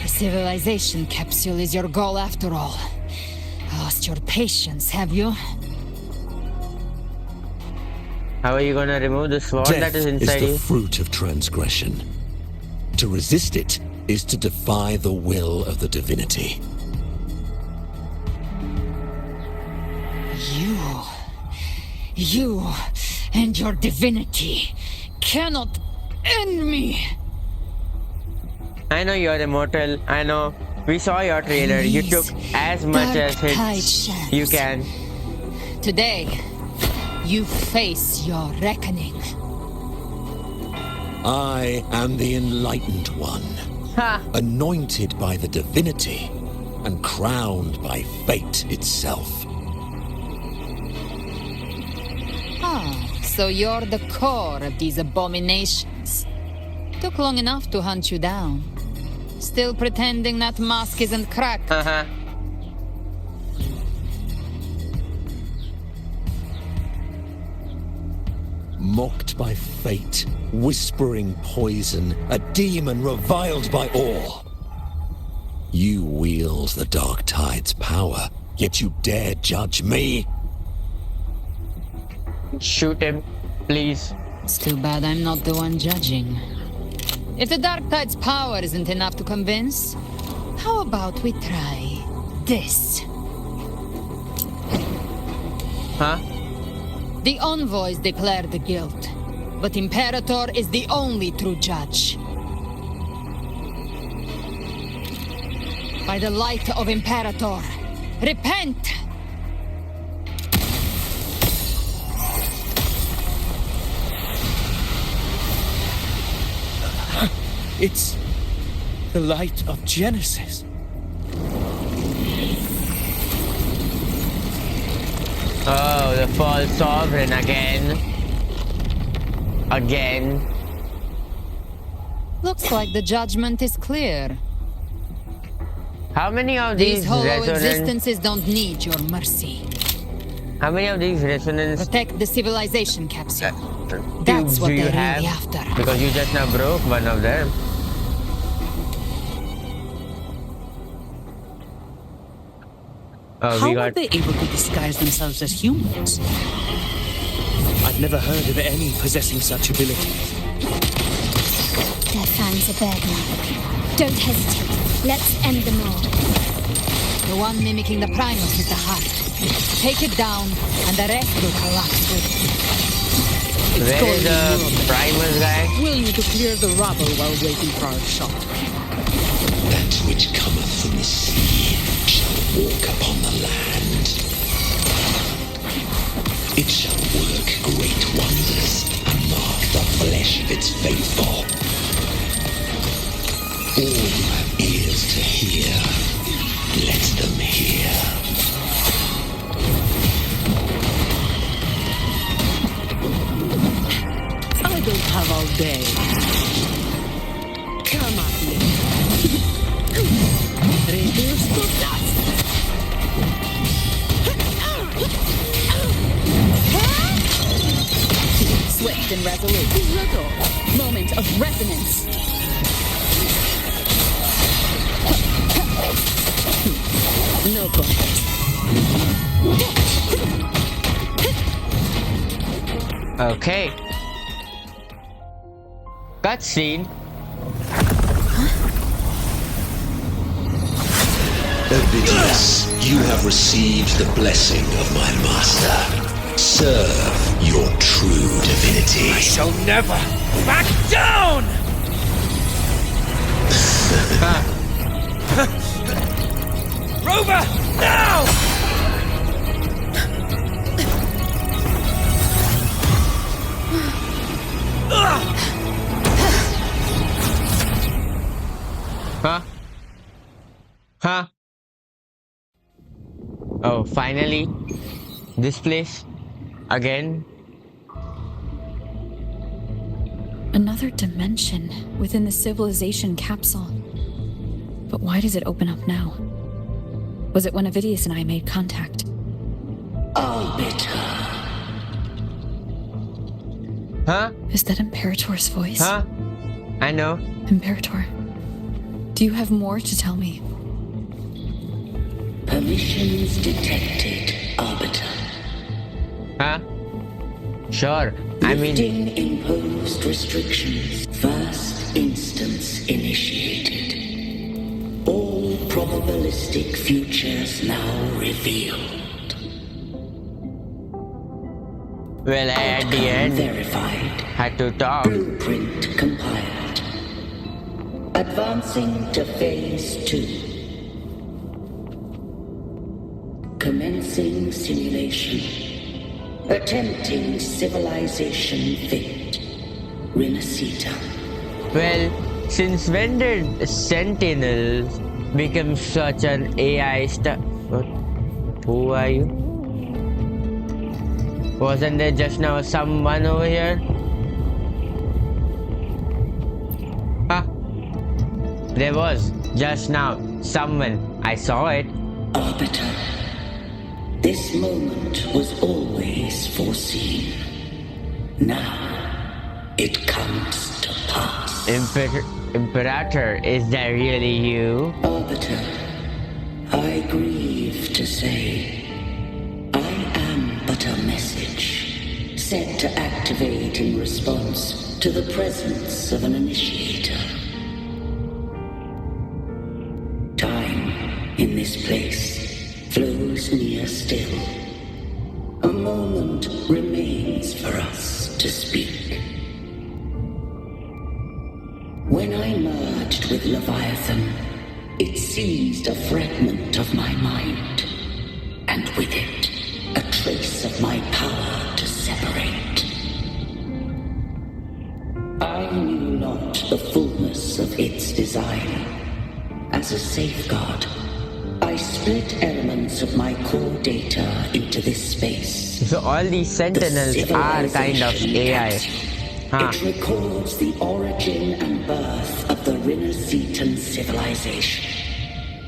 S8: The civilization capsule is your goal after all. Lost your patience, have you?
S1: How are you gonna remove the sword that is inside
S7: the
S1: you?
S7: fruit of transgression. To resist it is to defy the will of the divinity.
S8: You and your divinity cannot end me.
S1: I know you're immortal. I know. We saw your trailer. You took as much as hits you can.
S8: Today, you face your reckoning.
S7: I am the Enlightened One, anointed by the divinity and crowned by fate itself.
S8: So you're the core of these abominations. Took long enough to hunt you down. Still pretending that mask isn't cracked.
S7: Mocked by fate, whispering poison, a demon reviled by all. You wield the Dark Tide's power, yet you dare judge me?
S1: Shoot him, please.
S8: It's too bad I'm not the one judging. If the Dark Tide's power isn't enough to convince, how about we try this?
S1: Huh?
S8: The envoys declare the guilt, but Imperator is the only true judge. By the light of Imperator, repent!
S11: It's the light of Genesis.
S1: Oh, the false sovereign again. Again.
S8: Looks like the judgment is clear.
S1: How many of
S8: These
S1: these
S8: hollow
S1: resonance?
S8: existences don't need your mercy.
S1: How many of these resonance
S8: Protect the civilization capsule.
S1: tubes
S8: That's what
S1: do you
S8: they're
S1: have?
S8: really after.
S1: Because you just now broke one of them. Oh,
S12: How
S1: we
S12: are
S1: got.
S12: they able to disguise themselves as humans?
S11: I've never heard of any possessing such abilities.
S4: Their fans are bared now. Don't hesitate. Let's end them all.
S8: The one mimicking the Primus is the heart. Take it down, and the rest will collapse with it.
S1: Where is the Primus guy?
S12: We'll need to clear the rubble while waiting for our shot.
S7: That which cometh from the sea shall walk upon the land. It shall work great wonders and mark the flesh of its faithful. All who have ears to hear, let them hear.
S12: I don't have all day. Come at me. Reduce to dust.
S13: Swift and resolute. Moment of resonance. No contest.
S1: Okay. Cutscene.
S7: Ovidius, you have received the blessing of my master. Serve your true divinity.
S10: I shall never back down! Rover, now!
S1: Huh? Huh? Oh, finally? This place? Again?
S3: Another dimension within the civilization capsule. But why does it open up now? Was it when Ovidius and I made contact?
S14: Arbiter.
S1: Huh?
S3: Is that Imperator's voice?
S1: Huh? I know.
S3: Imperator, do you have more to tell me?
S14: Permissions detected, Arbiter.
S1: Huh? Sure. I mean,
S14: Lifting imposed restrictions. First instance initiated. All probabilistic futures now revealed.
S1: Well, at the end,
S14: verified.
S1: had to talk.
S14: Blueprint compiled. Advancing to phase 2. Commencing simulation. Attempting civilization fit. Rinasita.
S1: Well, since when did Sentinels become such an AI stuff? Who are you? Wasn't there just now someone over here? Huh? There was just now someone. I saw it.
S14: Arbiter. This moment was always foreseen. Now it comes to pass.
S1: Imperator, is that really you?
S14: Arbiter, I grieve to say, I am but a message set to activate in response to the presence of an initiator. Time in this place flows near still. A moment remains for us to speak. When I merged with Leviathan, it seized a fragment of my mind, and with it, a trace of my power to separate. I knew not the fullness of its design. As a safeguard, I split elements of my core data into this space.
S1: So all these Sentinels are kind of AI. Huh.
S14: It records the origin and birth of the Rinasitan civilization,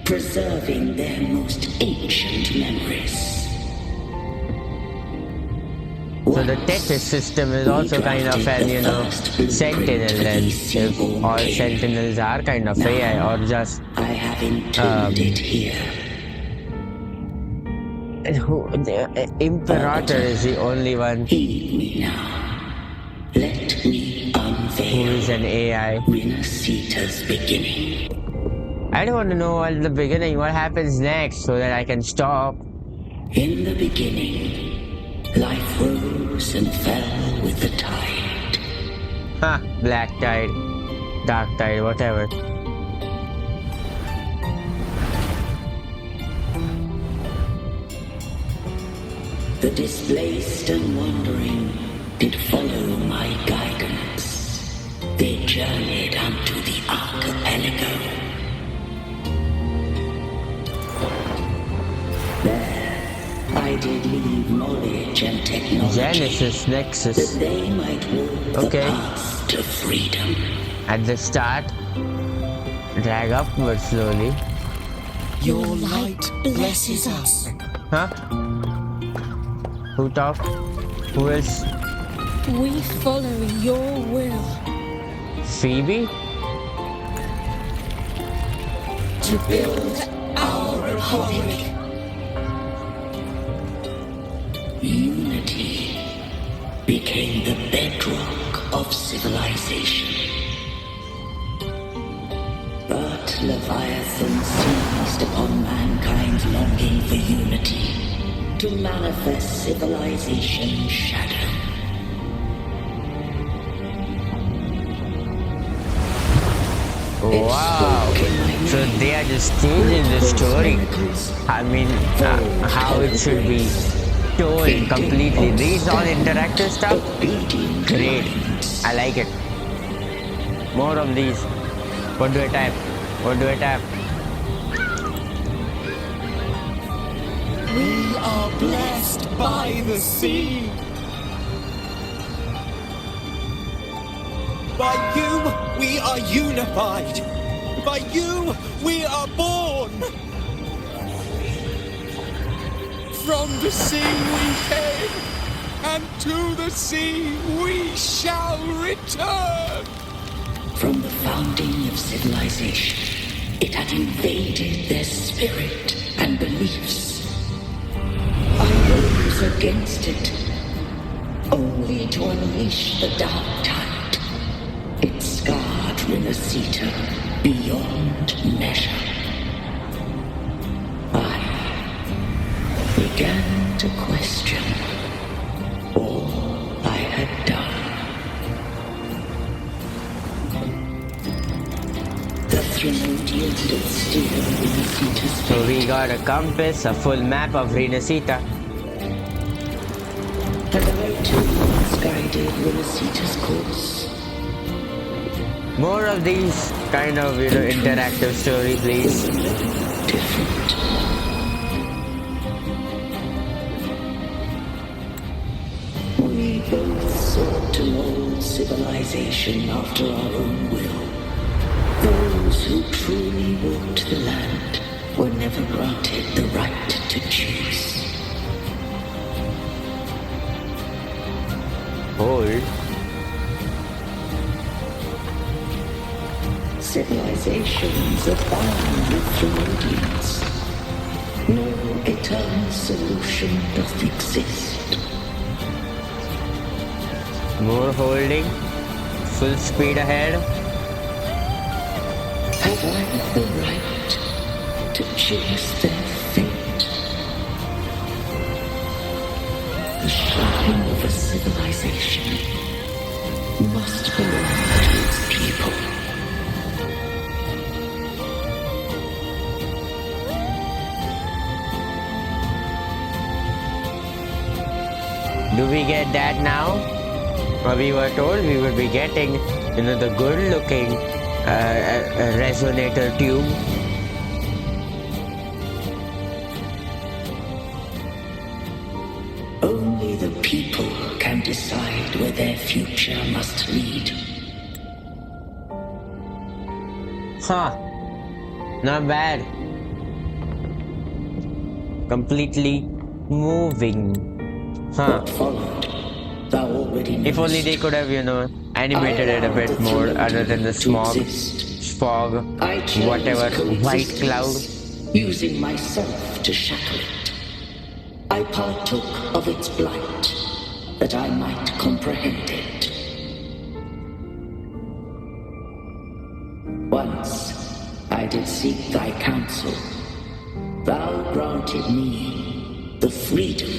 S14: preserving their most ancient memories.
S1: So the Tetris system is also kind of an, Sentinel then, if all Sentinels are kind of AI or just...
S14: I have entombed it here.
S1: The Imperator is the only one
S14: Heed me now. Let me unveil
S1: who is an AI.
S14: Rinasita's beginning.
S1: I don't want to know at the beginning what happens next so that I can stop.
S14: In the beginning, life rose and fell with the tide.
S1: Huh, black tide, dark tide, whatever.
S14: The displaced and wandering did follow my guidance. They journeyed unto the archipelago. There, I did leave knowledge and technology.
S1: Genesis Nexus.
S14: That they might walk the path to freedom.
S1: At the start, drag upward slowly.
S10: Your light blesses us.
S1: Huh? Who talked? Who else?
S4: We follow your will.
S1: Phoebe?
S14: To build our republic. Unity became the bedrock of civilization. But Leviathan seized upon mankind's longing for unity to manifest civilization's shadow.
S1: Wow! So they are just changing the story. I mean, how it should be told completely. These all interactive stuff? Great. I like it. More of these. What do I type? What do I type?
S10: We are blessed by the sea. By you, we are unified. By you, we are born. From the sea we came, and to the sea we shall return.
S14: From the founding of civilization, it had invaded their spirit and beliefs. I rose against it, only to unleash the dark tide. It scarred Rinasita beyond measure. I began to question all still steer Rinasita's
S1: So
S14: fate.
S1: we got a compass, a full map of Rinasita.
S14: And I too once guided Rinasita's course.
S1: More of these kind of, interactive story, please.
S14: Different. We both sought to mold civilization after our own will. Those who truly walked the land were never granted the right to choose.
S1: Hold.
S14: Civilizations abound with Thermodians. No eternal solution doth exist.
S1: More holding. Full speed ahead.
S14: Have I the right to choose their fate? The shine of a civilization must belong to its people.
S1: Do we get that now? Or we were told we would be getting, the good-looking resonator tube.
S14: Only the people can decide where their future must lead.
S1: Huh. Not bad. Completely moving. Huh.
S14: What followed, thou already knowest.
S1: If only they could have, animated it a bit more other than the smog, fog, whatever, white cloud.
S14: Using myself to shackle it. I partook of its blight, that I might comprehend it. Once I did seek thy counsel. Thou granted me the freedom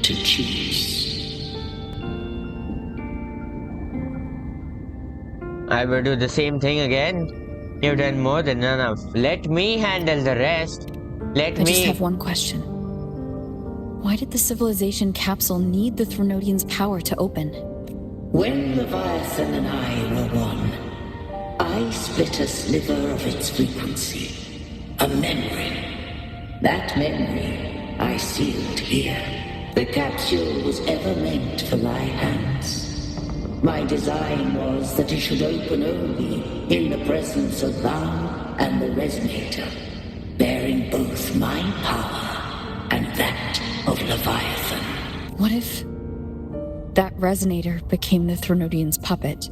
S14: to choose.
S1: I will do the same thing again. You've done more than enough. Let me handle the rest.
S3: I just have one question. Why did the civilization capsule need the Thrunodian's power to open?
S14: When Leviathan and I were one, I split a sliver of its frequency. A memory. That memory I sealed here. The capsule was ever meant for thy hands. My design was that it should open only in the presence of thou and the resonator, bearing both my power and that of Leviathan.
S3: What if that resonator became the Thrunodian's puppet?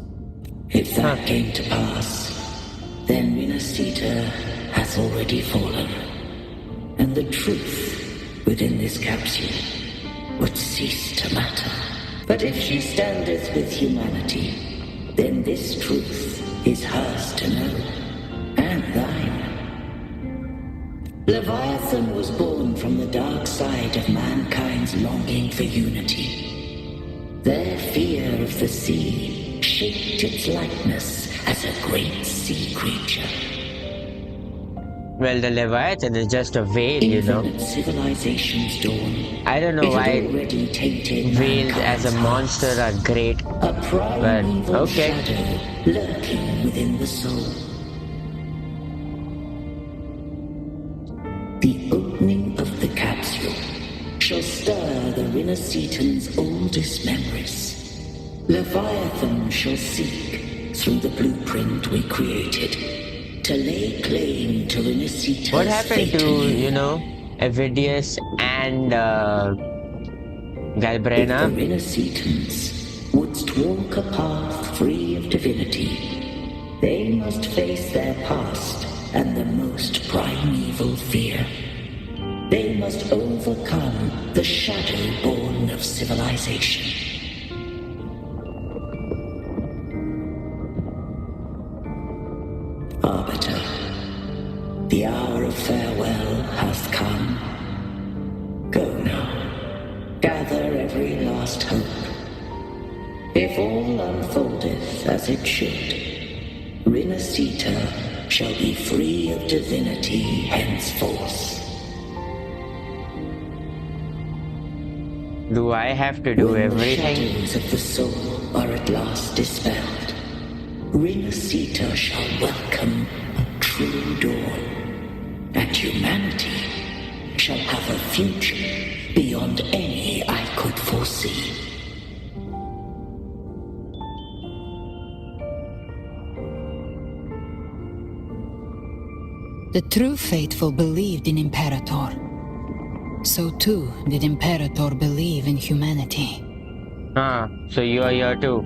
S14: If that came to pass, then Rinasita has already fallen, and the truth within this capsule would cease to matter. But if she standeth with humanity, then this truth is hers to know, and thine. Leviathan was born from the dark side of mankind's longing for unity. Their fear of the sea shaped its likeness as a great sea creature.
S1: Well, the Leviathan is just a whale,
S14: Infinite civilizations dawn.
S1: I don't know why
S14: already tainted
S1: whales as a monster are great.
S14: A primeval
S1: okay.
S14: shadow lurking within the soul. The opening of the capsule shall stir the Rinasitans' oldest memories. Leviathan shall seek through the blueprint we created to lay claim to Rinasita's
S1: What happened to, Evidius and Galbrena?
S14: If the Rinasitans wouldst walk a path free of divinity, they must face their past and the most primeval fear. They must overcome the shadow born of civilization. Arbiter, the hour of farewell hath come. Go now, gather every last hope. If all unfoldeth as it should, Rinasita shall be free of divinity henceforth.
S1: Do I have to do
S14: When
S1: everything?
S14: the shadows of the soul are at last dispelled, Rinasita shall welcome a true dawn, and humanity shall have a future beyond any I could foresee.
S8: The true faithful believed in Imperator. So too did Imperator believe in humanity.
S1: Ah, so you are here too.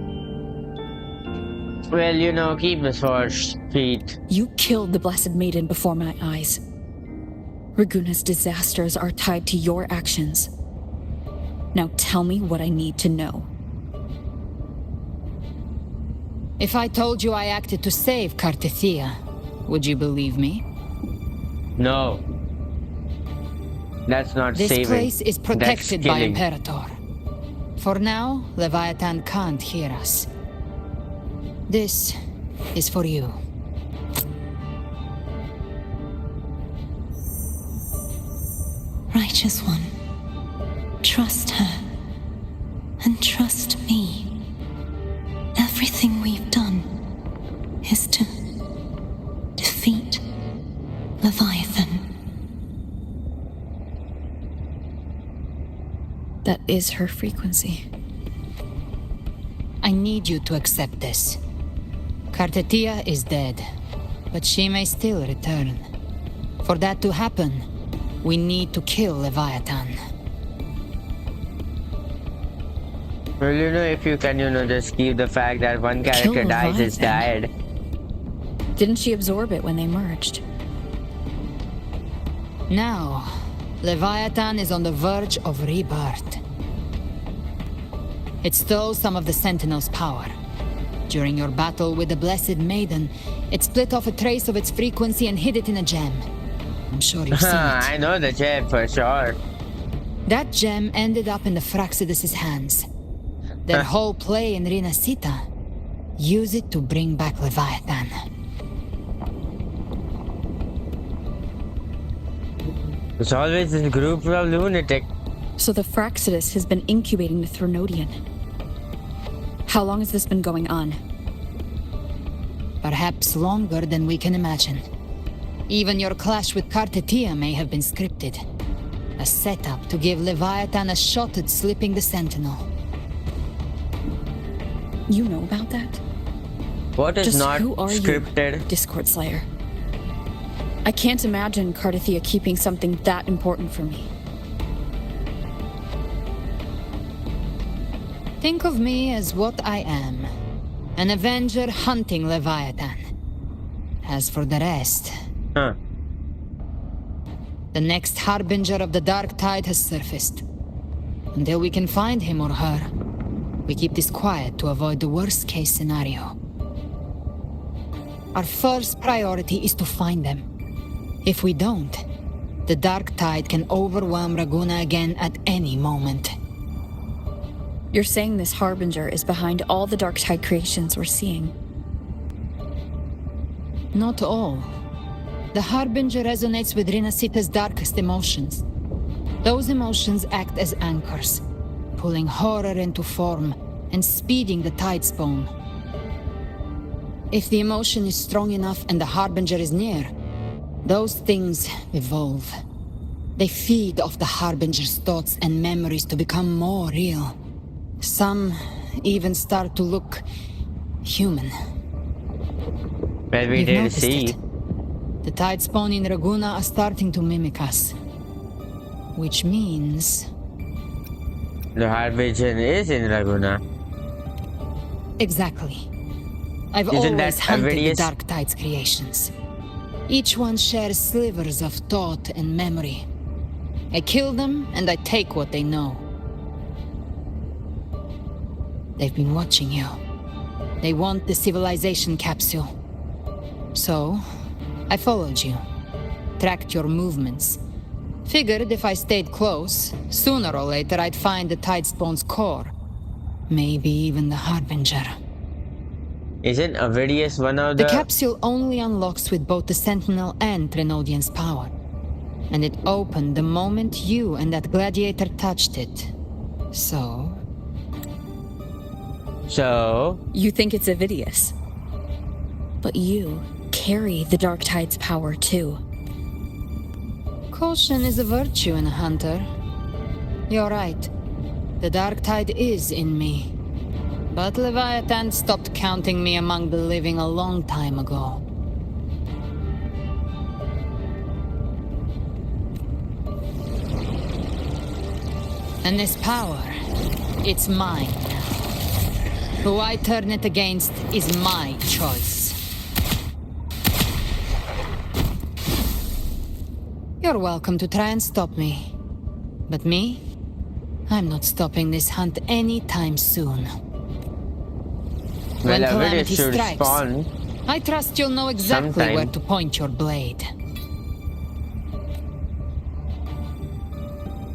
S1: Well, you know, keep the sword street.
S3: You killed the Blessed Maiden before my eyes. Raguna's disasters are tied to your actions. Now tell me what I need to know.
S8: If I told you I acted to save Cartethia, would you believe me?
S1: No. That's not
S8: This
S1: saving.
S8: place is protected by
S1: killing.
S8: Imperator. For now, Leviathan can't hear us. This is for you.
S15: Righteous One, trust her, and trust me. Everything we've done is to defeat Leviathan.
S3: That is her frequency.
S8: I need you to accept this. Cartethia is dead, but she may still return. For that to happen, we need to kill Leviathan.
S1: Well, you know, if you can, you know, just keep the fact that one character dies, it's died.
S3: Didn't she absorb it when they merged?
S8: Now, Leviathan is on the verge of rebirth. It stole some of the Sentinel's power. During your battle with the Blessed Maiden, it split off a trace of its frequency and hid it in a gem. I'm sure you've seen it.
S1: I know the gem for sure.
S8: That gem ended up in the Fraxidus' hands. Their whole play in Rinasita. Use it to bring back Leviathan.
S1: There's always this group of lunatic.
S3: So the Fraxidus has been incubating the Thronodian. How long has this been going on?
S8: Perhaps longer than we can imagine. Even your clash with Cartethia may have been scripted. A setup to give Leviathan a shot at slipping the Sentinel.
S3: You know about that?
S1: What is
S3: Just
S1: not
S3: who are
S1: scripted?
S3: You, Discord Slayer? I can't imagine Cartethia keeping something that important from me.
S8: Think of me as what I am. An Avenger hunting Leviathan. As for the rest...
S1: Huh.
S8: The next Harbinger of the Dark Tide has surfaced. Until we can find him or her, we keep this quiet to avoid the worst-case scenario. Our first priority is to find them. If we don't, the Dark Tide can overwhelm Raguna again at any moment.
S3: You're saying this Harbinger is behind all the Dark Tide creations we're seeing?
S8: Not all. The Harbinger resonates with Rinasita's darkest emotions. Those emotions act as anchors, pulling horror into form and speeding the Tidespawn. If the emotion is strong enough and the Harbinger is near, those things evolve. They feed off the Harbinger's thoughts and memories to become more real. Some even start to look human.
S1: Well, we
S8: You've
S1: did
S8: noticed
S1: see.
S8: it. The Tidespawn in Raguna are starting to mimic us. Which means...
S1: The Harbinger is in Raguna.
S8: Exactly. I've
S1: Isn't
S8: always
S1: that
S8: hunted the
S1: obvious?
S8: Dark Tide's creations. Each one shares slivers of thought and memory. I kill them, and I take what they know. They've been watching you. They want the civilization capsule. So, I followed you. Tracked your movements. Figured if I stayed close, sooner or later I'd find the Tidespawn's core. Maybe even the Harbinger.
S1: Isn't Avidius one of
S8: The
S1: the...
S8: capsule only unlocks with both the Sentinel and Trinodian's power. And it opened the moment you and that gladiator touched it. So...
S1: So...
S13: You think it's Avidius. But you carry the Dark Tide's power too.
S8: Caution is a virtue in a hunter. You're right. The Dark Tide is in me. But Leviathan stopped counting me among the living a long time ago. And this power, it's mine now. Who I turn it against is my choice. You're welcome to try and stop me. But me? I'm not stopping this hunt anytime soon.
S1: Well,
S8: When
S1: Avidius
S8: calamity
S1: should
S8: strikes,
S1: spawn.
S8: I trust you'll know exactly
S1: sometime.
S8: where to point your blade.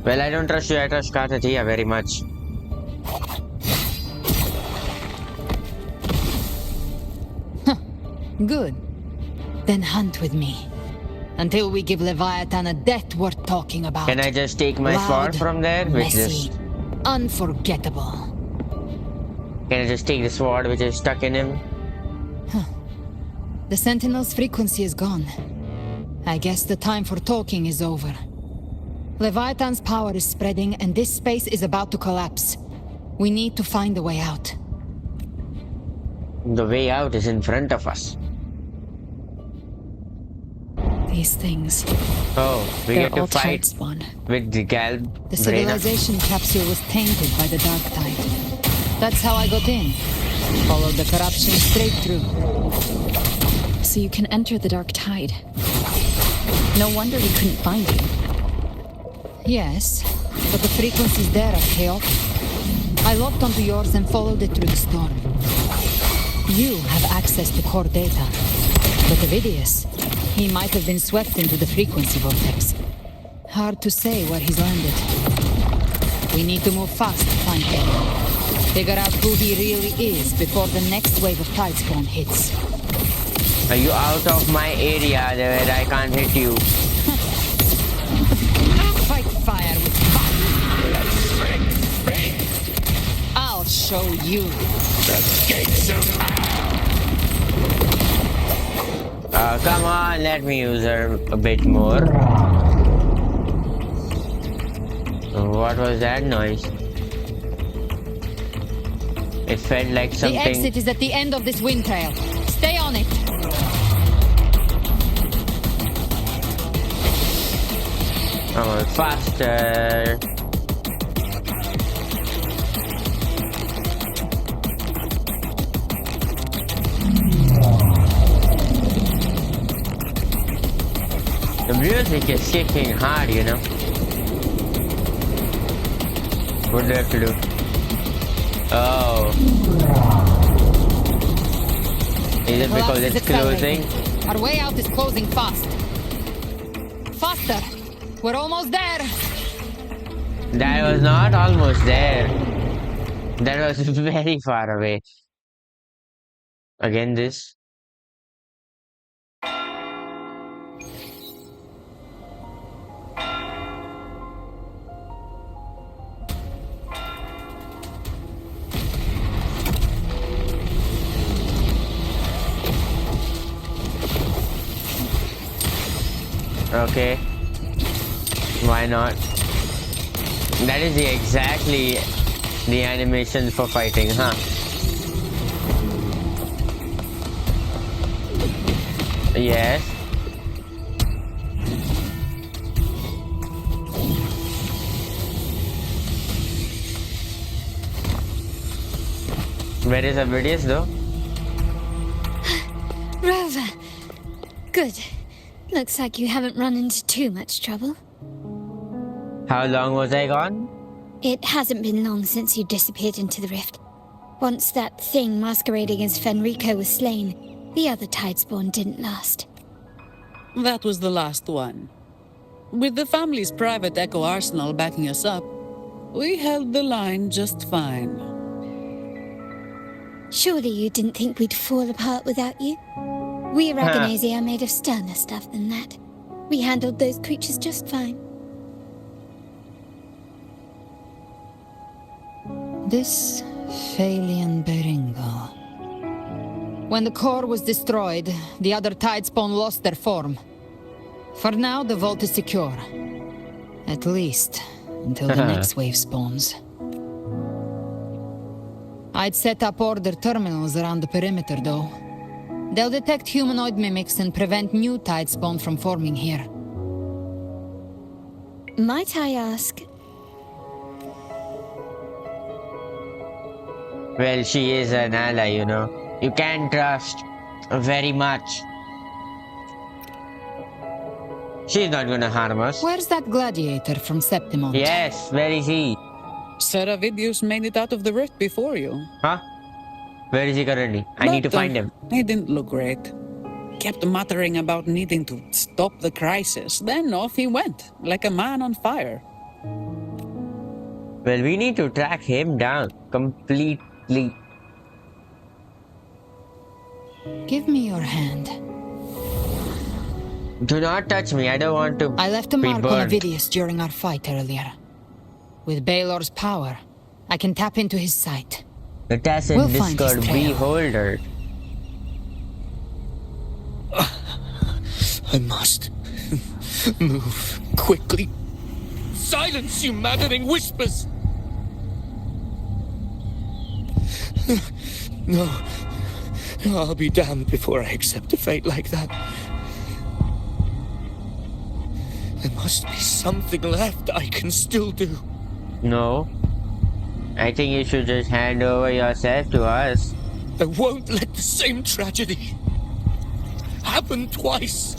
S1: Well, I don't trust you, I trust Kartatia very much.
S8: Good. Then hunt with me. Until we give Leviathan a death worth talking about.
S1: Can I just take my
S8: Loud,
S1: sword from there? Which
S8: messy,
S1: just...
S8: unforgettable.
S1: Can I just take the sword which is stuck in him?
S8: The Sentinel's frequency is gone. I guess the time for talking is over. Leviathan's power is spreading and this space is about to collapse. We need to find a way out.
S1: The way out is in front of us.
S3: These things.
S1: Oh, we
S3: They're
S1: get to
S3: all
S1: fight
S3: Tidespawn.
S1: with the Gal...
S8: The civilization capsule was tainted by the Dark Tide. That's how I got in. Followed the corruption straight through.
S3: So you can enter the Dark Tide. No wonder we couldn't find you.
S8: Yes, but the frequencies there are chaotic. I locked onto yours and followed it through the storm. You have access to core data. But Avidius, he might have been swept into the frequency vortex. Hard to say where he's landed. We need to move fast to find him. Figure out who he really is before the next wave of Tidespawn hits.
S1: Are you out of my area where I can't hit you?
S8: Fight fire with fire. I'll show you.
S10: The gates of
S1: Come on, let me use her a bit more. What was that noise? It felt like something...
S8: The exit is at the end of this wind trail. Stay on it.
S1: Come on, faster. The music is kicking hard, you know. What do I have to do? Oh. Is it because it's closing?
S8: Our way out is closing fast. Faster. We're almost there.
S1: That was not almost there. That was very far away. Again, this. Okay. Why not? That is exactly the animation for fighting, huh? Yes. Where is Avidius though?
S2: Rover. Good. Looks like you haven't run into too much trouble.
S1: How long was I gone?
S2: It hasn't been long since you disappeared into the rift. Once that thing masquerading as Fenrico was slain, the other Tidespawn didn't last.
S12: That was the last one. With the family's private echo arsenal backing us up, we held the line just fine.
S2: Surely you didn't think we'd fall apart without you? We Aragonese are made of sterner stuff than that. We handled those creatures just fine.
S8: This Phalian Beringo. When the core was destroyed, the other Tidespawn lost their form. For now, the vault is secure. At least, until the next wave spawns. I'd set up order terminals around the perimeter, though. They'll detect humanoid mimics and prevent new Tidespawn from forming here.
S2: Might I ask?
S1: Well, she is an ally, you know. You can trust very much. She's not gonna harm us.
S8: Where's that gladiator from Septimont?
S1: Yes, where is he?
S12: Seravidius made it out of the rift before you.
S1: Huh? Where is he currently? I need to find him.
S12: He didn't look great. Kept muttering about needing to stop the crisis. Then off he went, like a man on fire.
S1: Well, we need to track him down completely.
S8: Give me your hand.
S1: Do not touch me. I don't want to.
S8: I left a
S1: be
S8: mark on
S1: burned.
S8: Avidius during our fight earlier. With Baelor's power, I can tap into his sight.
S1: The tacit
S8: We'll find his
S1: Discord
S8: trail.
S1: beholder.
S11: I must move quickly.
S10: Silence, you maddening whispers!
S11: No, I'll be damned before I accept a fate like that. There must be something left I can still do.
S1: No. I think you should just hand over yourself to us.
S10: I won't let the same tragedy happen twice.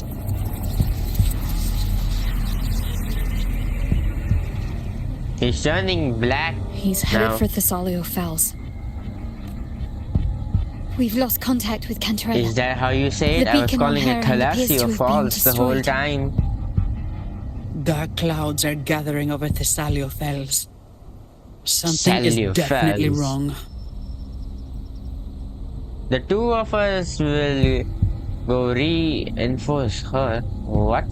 S1: He's turning black.
S3: He's headed
S1: now.
S3: for Thessalio Fells.
S2: We've lost contact with Cantarella.
S1: Is that how you say it?
S2: The
S1: I was
S2: beacon on
S1: calling it
S2: Heron appears to
S1: Thalasio
S2: have been
S1: Falls the whole
S2: destroyed.
S1: time.
S12: Dark clouds are gathering over Thessalio Fells. Something
S1: Thessalio
S12: is definitely
S1: Fells.
S12: wrong.
S1: The two of us will go reinforce her. What?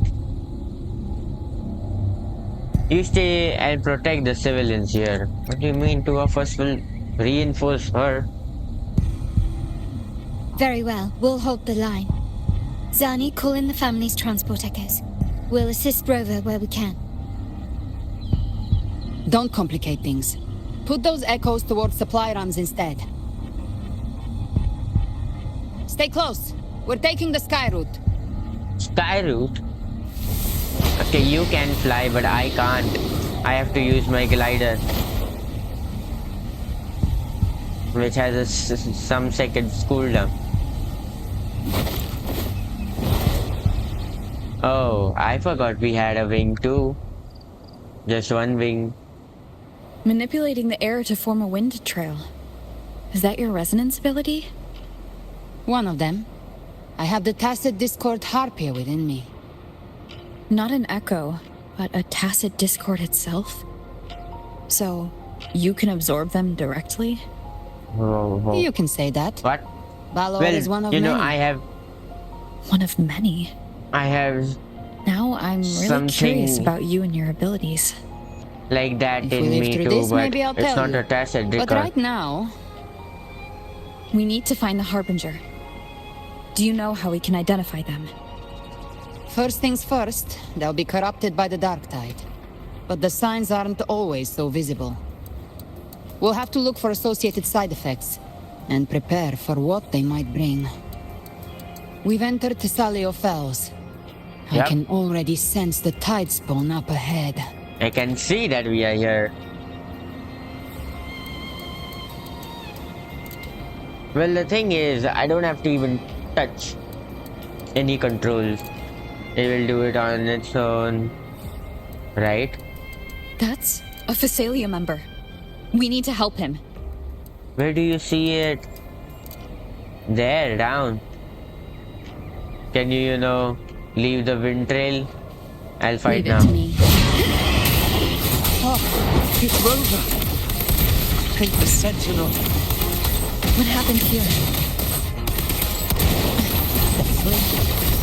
S1: You stay and protect the civilians here. What do you mean two of us will reinforce her?
S2: Very well, we'll hold the line. Zani, call in the family's transport echoes. We'll assist Rover where we can.
S8: Don't complicate things. Put those echoes towards supply runs instead. Stay close. We're taking the sky route.
S1: Sky route? Okay, you can fly, but I can't. I have to use my glider, which has a some seconds cooldown. Oh, I forgot we had a wing too. Just one wing.
S3: Manipulating the air to form a wind trail. Is that your resonance ability?
S8: One of them. I have the tacit discord harpia within me.
S3: Not an echo, but a tacit discord itself? So, you can absorb them directly?
S1: Oh.
S8: You can say that.
S1: What?
S8: Balor
S1: Well,
S8: is one of
S1: you know,
S8: many.
S1: I have.
S3: One of many.
S1: I have
S3: Now I'm really
S1: something
S3: curious about you and your abilities.
S1: like that
S8: If
S1: in
S8: we live
S1: me
S8: through
S1: too,
S8: this,
S1: but
S8: maybe I'll
S1: it's
S8: tell
S1: not
S8: you.
S1: a tacit
S8: But
S1: record.
S8: right now,
S3: We need to find the Harbinger. Do you know how we can identify them?
S8: first things first, they'll be corrupted by the dark tide. But the signs aren't always so visible. We'll have to look for associated side effects and prepare for what they might bring. We've entered Thessalio Fells. I
S1: Yep.
S8: can already sense the Tidespawn up ahead.
S1: I can see that we are here. Well, the thing is, I don't have to even touch any controls. It will do it on its own, right?
S3: That's a Phasalia member. We need to help him.
S1: Where do you see it? There, down. Can you leave the wind trail? I'll fight
S3: Leave
S1: now.
S3: it to me.
S11: It's Rover. Take the Sentinel.
S3: What happened here?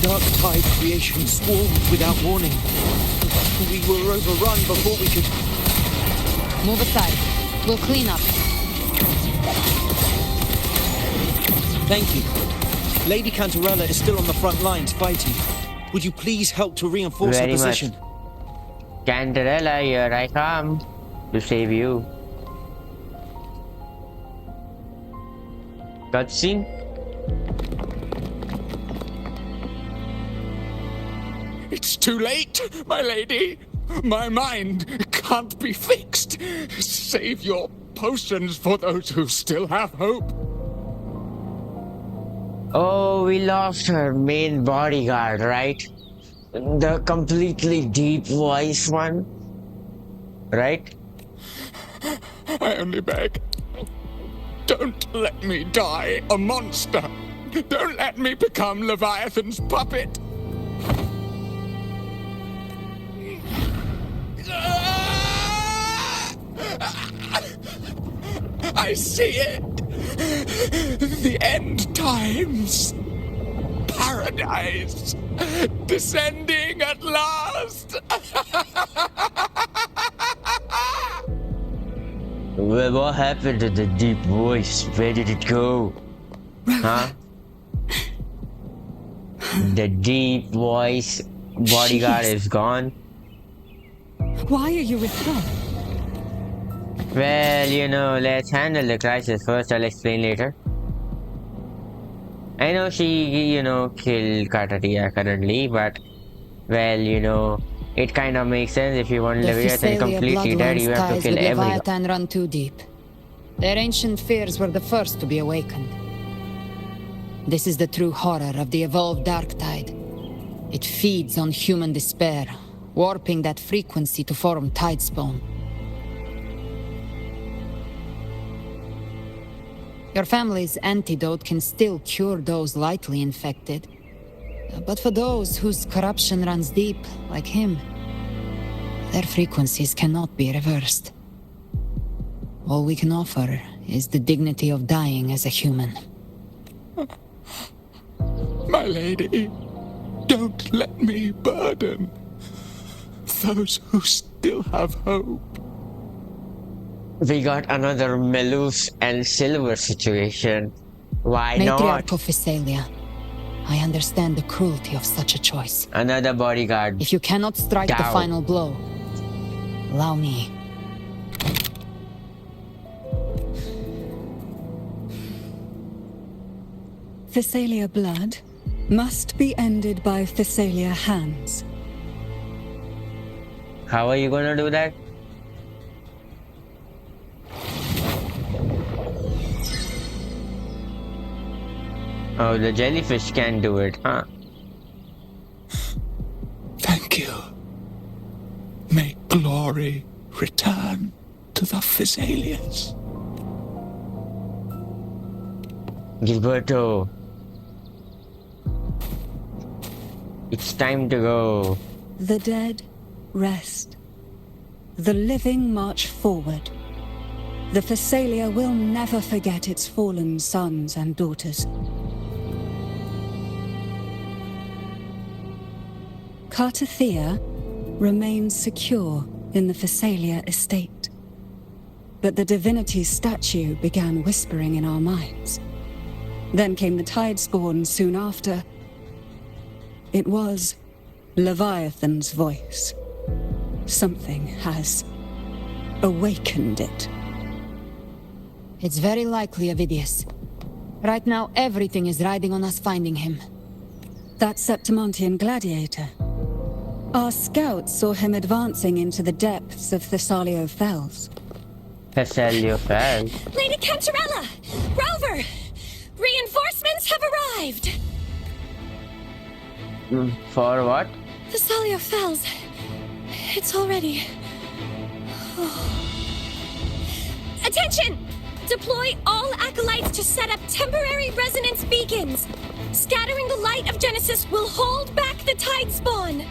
S11: Dark tide creation swarmed without warning. We were overrun before we could...
S8: Move aside. We'll clean up.
S11: Thank you. Lady Cantarella is still on the front lines fighting. Would you please help to reinforce her
S1: Very much.
S11: position?
S1: Cantarella, here I come to save you. Cutscene?
S10: It's too late, my lady. My mind can't be fixed. Save your potions for those who still have hope.
S1: Oh, we lost her main bodyguard, right? The completely deep voice one. Right?
S10: I only beg. Don't let me die a monster. Don't let me become Leviathan's puppet. I see it. The end times. Paradise. Descending at last.
S1: Well, what happened to the deep voice? Where did it go? Huh? The deep voice bodyguard is gone.
S9: Why are you withdrawn?
S1: Well, you know, let's handle the crisis first. I'll explain later. I know she, you know, killed Kataria currently, but, well, you know, it kind of makes sense. If you want
S8: The
S1: Leviathan
S8: Physalia
S1: completely dead, you
S8: bloodline's
S1: have to
S8: ties
S1: kill
S8: with
S1: everyone.
S8: Leviathan run too deep. Their ancient fears were the first to be awakened. This is the true horror of the evolved dark tide. It feeds on human despair, warping that frequency to form tidespawn. Your family's antidote can still cure those lightly infected. But for those whose corruption runs deep, like him, their frequencies cannot be reversed. All we can offer is the dignity of dying as a human.
S10: My lady, don't let me burden those who still have hope.
S1: We got another Melus and Silver situation. Why not?
S8: Matriarch of Physalia, I understand the cruelty of such a choice.
S1: Another bodyguard.
S8: If you cannot strike the
S1: down.
S8: final blow, allow me.
S9: Physalia blood must be ended by Physalia hands.
S1: How are you gonna do that? Oh, the jellyfish can do it, huh?
S10: Thank you. May glory return to the Physalians.
S1: Gilberto. It's time to go.
S9: The dead rest. The living march forward. The Physalia will never forget its fallen sons and daughters. Cartathea remains secure in the Physalia estate. But the divinity's statue began whispering in our minds. Then came the Tidespawn soon after. It was Leviathan's voice. Something has awakened it.
S8: It's very likely, Avidius. Right now, everything is riding on us finding him.
S9: That Septimontian gladiator. Our scouts saw him advancing into the depths of Thessalio Fells.
S1: Thessalio Fells?
S13: Lady Cantarella! Rover! Reinforcements have arrived!
S1: For what?
S13: Thessalio Fells. It's already... Attention! Deploy all acolytes to set up temporary resonance beacons. Scattering the light of Genesis will hold back the Tidespawn.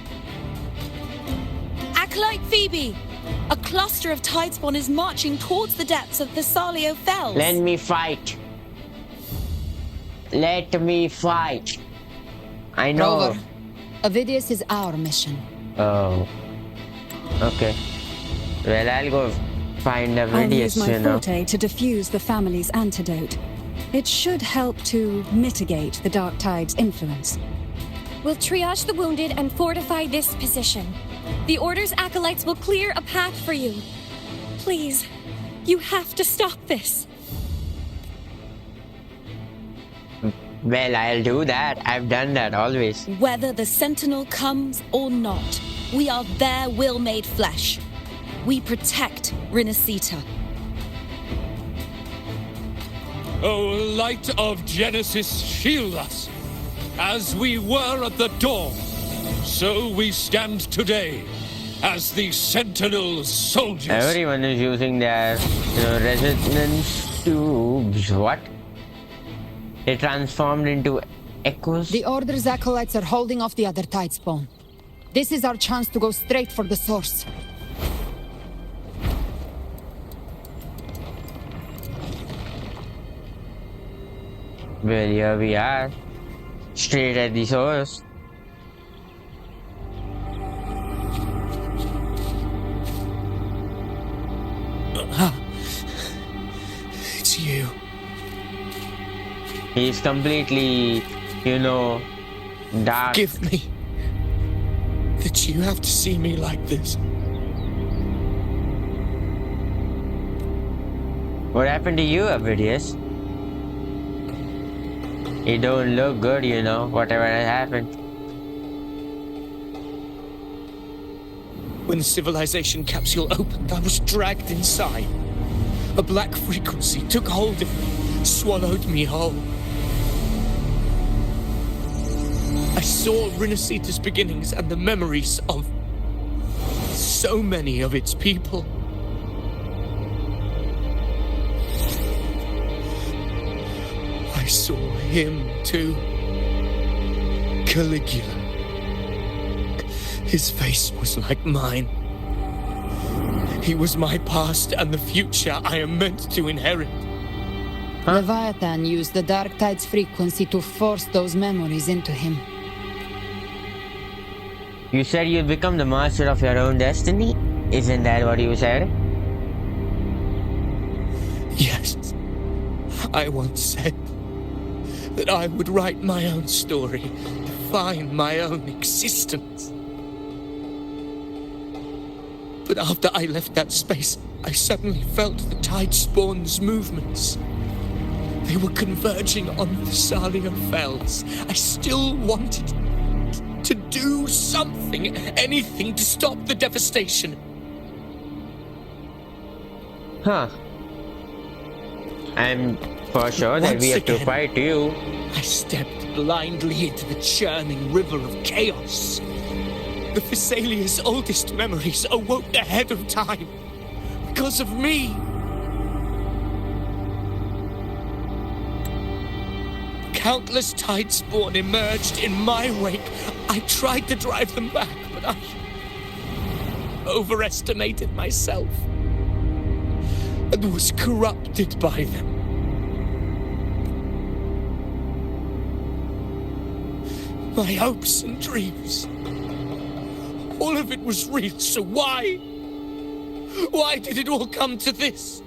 S16: Acolyte Phoebe, a cluster of Tidespawn is marching towards the depths of Thessalio Fells.
S1: Let me fight. Let me fight. I know.
S8: Rover, Avidius is our mission.
S1: Oh. Okay. Well, I'll go find
S9: I'll use
S1: Avidius,
S9: my
S1: you know.
S9: forte to diffuse the family's antidote. It should help to mitigate the Dark Tide's influence.
S13: We'll triage the wounded and fortify this position. The Order's acolytes will clear a path for you. Please, you have to stop this.
S1: Well, I'll do that. I've done that always.
S16: Whether the Sentinel comes or not, we are their will made flesh. We protect Rinasita.
S10: O light of Genesis, shield us. As we were at the dawn, so we stand today as the Sentinel soldiers.
S1: Everyone is using their, resonance tubes. What? They transformed into echoes.
S8: The Order's acolytes are holding off the other tide spawn. This is our chance to go straight for the source.
S1: Well, here we are. Straight at the source.
S11: It's you.
S1: He's completely, dark.
S11: Forgive me that you have to see me like this.
S1: What happened to you, Avidius? You don't look good, whatever has happened.
S11: When the civilization capsule opened, I was dragged inside. A black frequency took hold of me, swallowed me whole. I saw Rinasita's beginnings and the memories of so many of its people. I saw him too. Caligula. His face was like mine. He was my past and the future I am meant to inherit.
S8: Leviathan used the Dark Tide's frequency to force those memories into him.
S1: You said you'd become the master of your own destiny? Isn't that what you said?
S11: Yes. I once said that I would write my own story, define my own existence. But after I left that space, I suddenly felt the Tide Spawn's movements. They were converging on the Thalia Fells. I still wanted to do something, anything to stop the devastation.
S1: Huh. I'm for sure that we have to fight you.
S11: I stepped blindly into the churning river of chaos. The Thessalia's oldest memories awoke ahead of time. Because of me. Countless Tide Spawn emerged in my wake. I tried to drive them back, but I overestimated myself and was corrupted by them. My hopes and dreams, all of it was real, so why? Why did it all come to this?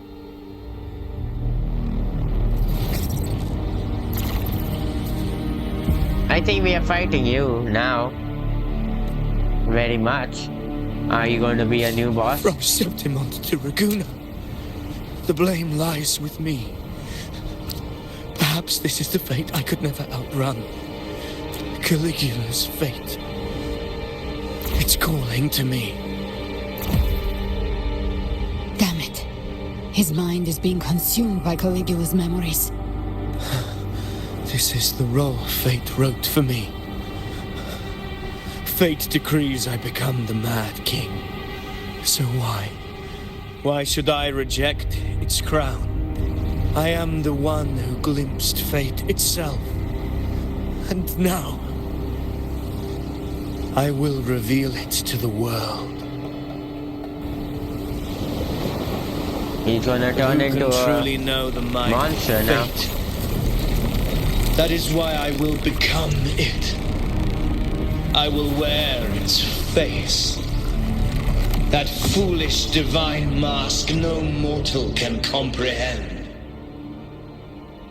S1: I think we are fighting you now. Very much. Are you going to be a new boss?
S11: From Septimont to Raguna, the blame lies with me. Perhaps this is the fate I could never outrun. Caligula's fate. It's calling to me.
S8: Damn it. His mind is being consumed by Caligula's memories.
S11: This is the role fate wrote for me. Fate decrees I become the Mad King. So why? Why should I reject its crown? I am the one who glimpsed fate itself. And now, I will reveal it to the world.
S1: He's gonna turn into a
S11: truly know the might
S1: monster
S11: of
S1: now.
S11: fate? That is why I will become it. I will wear its face. That foolish divine mask no mortal can comprehend.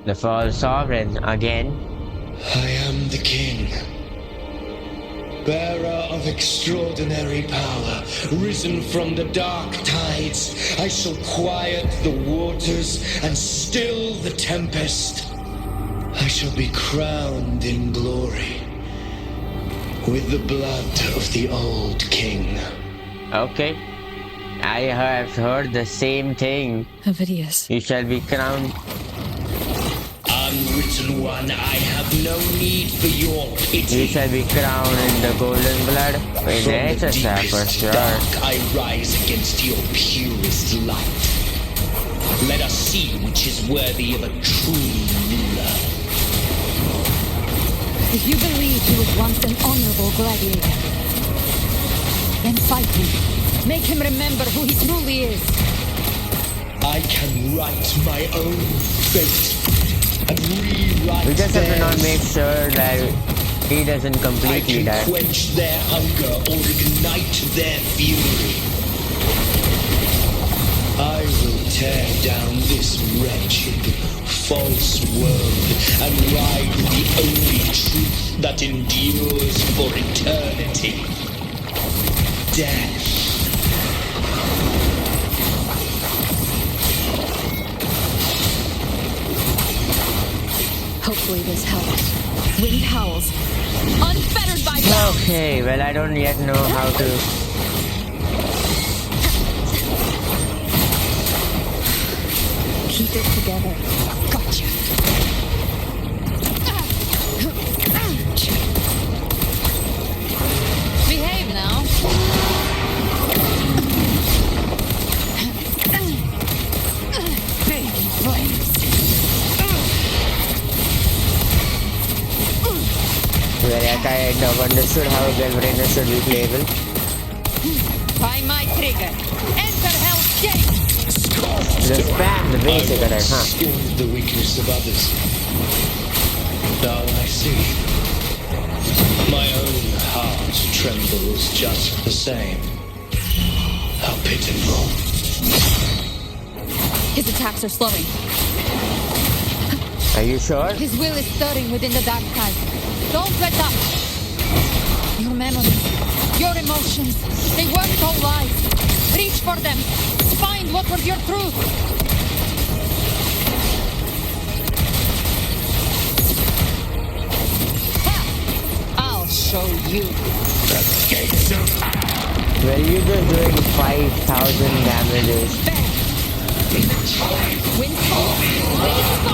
S1: The false sovereign again.
S11: I am the king, bearer of extraordinary power, risen from the dark tides. I shall quiet the waters and still the tempest. I shall be crowned in glory with the blood of the old king.
S1: Okay. I have heard the same thing.
S3: Ovidius.
S1: You shall be crowned.
S11: Unwritten one, I have no need for your pity.
S1: You shall be crowned in the golden blood. In
S11: From the
S1: HSR for
S11: deepest
S1: sure.
S11: dark, I rise against your purest light. Let us see which is worthy of a true ruler.
S8: If you believe he was once an honorable gladiator, then fight him. Make him remember who he truly is.
S11: I can write my own fate and rewrite
S1: We just have to not
S11: theirs.
S1: make sure that he doesn't
S11: I
S1: completely
S11: can
S1: die.
S11: quench their hunger or ignite their fury. I will tear down this wretched, false world and ride the only truth that endures for eternity. Death.
S16: Hopefully this helps. Wind howls. Unfettered by bounds.
S1: Okay, well I don't yet know how to.
S16: Keep it together.
S8: Gotcha. Behave now. Baby flames.
S1: Well, I kind of understood how Galvarina should be playable.
S8: By my trigger. Enter Hell's Gate.
S1: Just spam the basic attack, huh?
S11: Scorn the weakness of others. Now I see. My own heart trembles just the same. How pitiful.
S16: His attacks are slowing.
S1: Are you sure?
S8: His will is stirring within the dark tide. Don't let up. Your memories, your emotions, they weren't all lies. Reach for them. Find what was your truth. Ha! I'll show you.
S11: The gates of
S1: Well, you're just doing 5,000 damages.
S16: Windfall.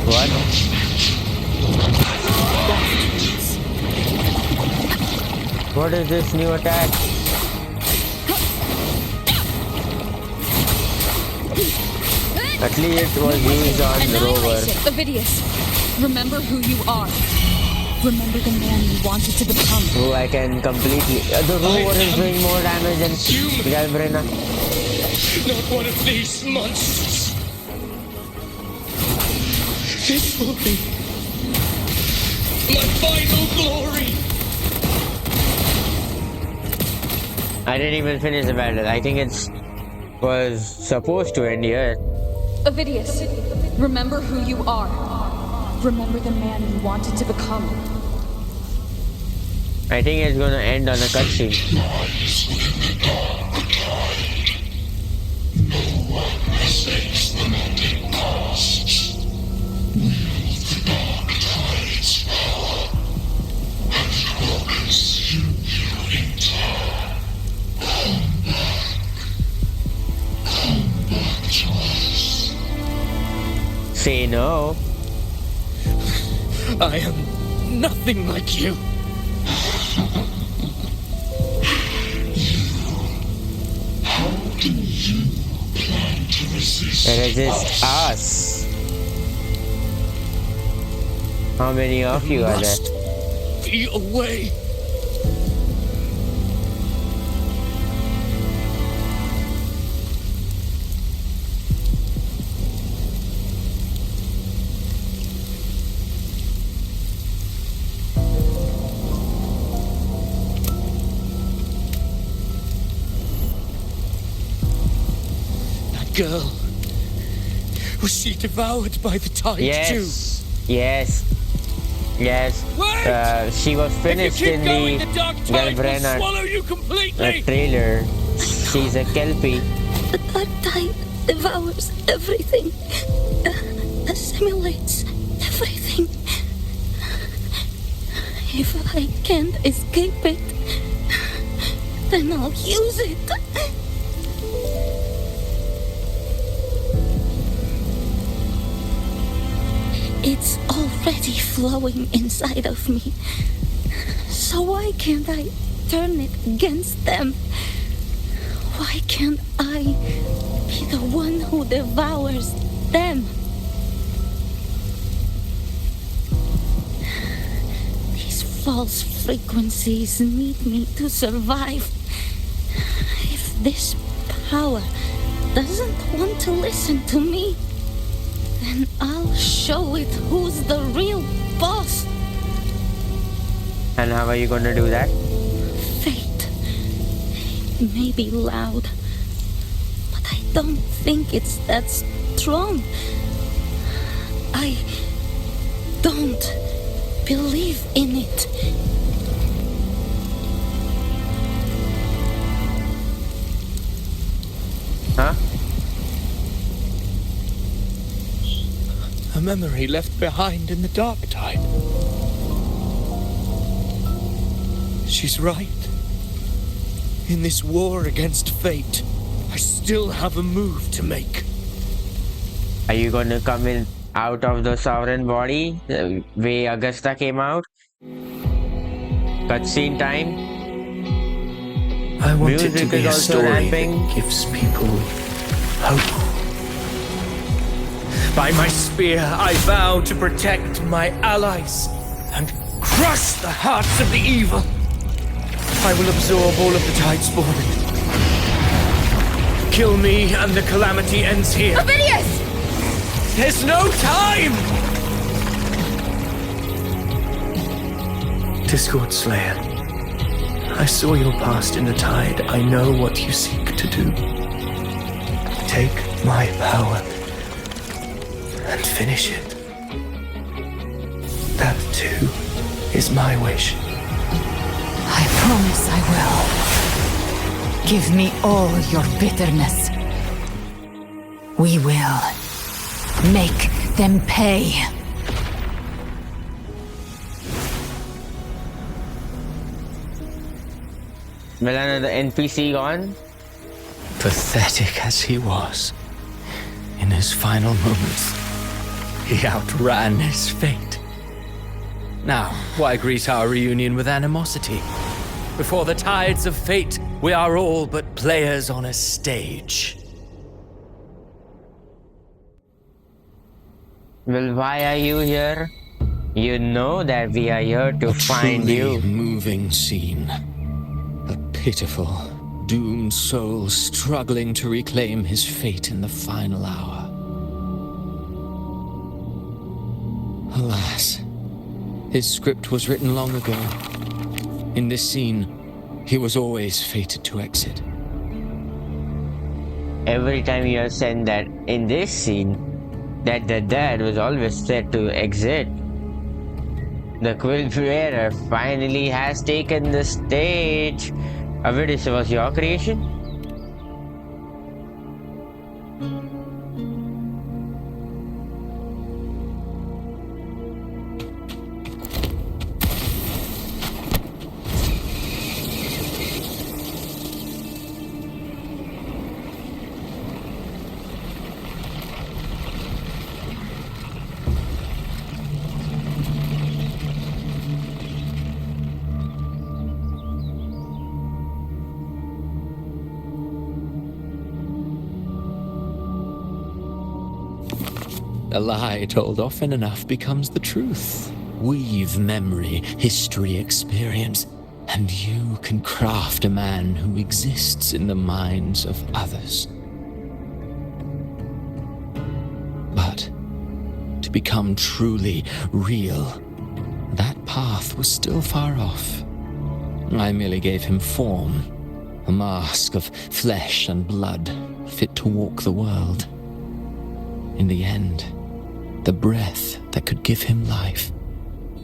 S1: What? What is this new attack? At least it was used on the rover.
S16: Ovidius, remember who you are. Remember the man you wanted to become.
S1: Who I can completely. The rover is doing more damage than Galvarina.
S11: not one of these monsters. This will be my final glory.
S1: I didn't even finish the battle. I think it was supposed to end here.
S16: Ovidius, remember who you are. Remember the man you wanted to become.
S1: I think it's gonna end on a cutscene. Say no.
S11: I am nothing like you.
S10: How do you plan to resist
S1: Resist us. How many of you are there?
S11: Be away.
S5: girl. Was she devoured by the tide too?
S1: Yes. She was finished in the Galbrena trailer. She's a Kelpie.
S15: The dark tide devours everything, assimilates everything. If I can't escape it, then I'll use it. It's already flowing inside of me. So why can't I turn it against them? Why can't I be the one who devours them? These false frequencies need me to survive. If this power doesn't want to listen to me, then I'll show it who's the real boss.
S1: And how are you gonna do that?
S15: Fate may be loud, but I don't think it's that strong. I don't believe in it.
S1: Huh?
S11: A memory left behind in the dark tide. She's right. In this war against fate, I still have a move to make.
S1: Are you gonna come in out of the sovereign body the way Augusta came out? Cutscene time.
S11: I want
S1: Music
S11: it to be
S1: is
S11: a
S1: also
S11: story
S1: ramping.
S11: that gives people hope. By my spear, I vow to protect my allies and crush the hearts of the evil. I will absorb all of the Tidespawn. Kill me and the calamity ends here.
S13: Ovidius!
S11: There's no time! Discord Slayer, I saw your past in the tide. I know what you seek to do. Take my power and finish it. That too is my wish.
S8: I promise I will. Give me all your bitterness. We will make them pay.
S1: Well, another NPC gone?
S6: Pathetic as he was, in his final moments, he outran his fate. Now, why greet our reunion with animosity? Before the tides of fate, we are all but players on a stage.
S1: Well, why are you here? You know that we are here to find you.
S7: Moving scene. A pitiful, doomed soul struggling to reclaim his fate in the final hour. Alas, his script was written long ago. In this scene, he was always fated to exit.
S1: Every time you have said that in this scene, that the dad was always set to exit. The quill bearer finally has taken the stage. Avidis, was your creation?
S7: A lie told often enough becomes the truth. Weave memory, history, experience, and you can craft a man who exists in the minds of others. But to become truly real, that path was still far off. I merely gave him form, a mask of flesh and blood,
S6: fit to walk the world. In the end, the breath that could give him life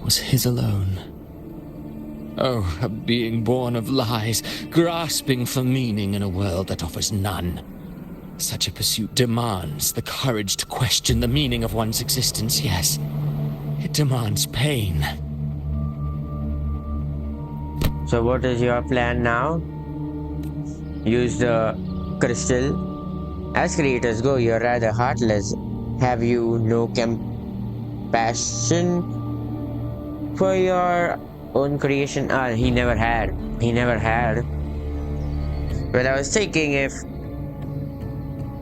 S6: was his alone. Oh, a being born of lies, grasping for meaning in a world that offers none. Such a pursuit demands the courage to question the meaning of one's existence, yes. It demands pain.
S1: So what is your plan now? Use the crystal. As creators go, you're rather heartless. Have you no compassion for your own creation? He never had. He never had. Well, I was thinking if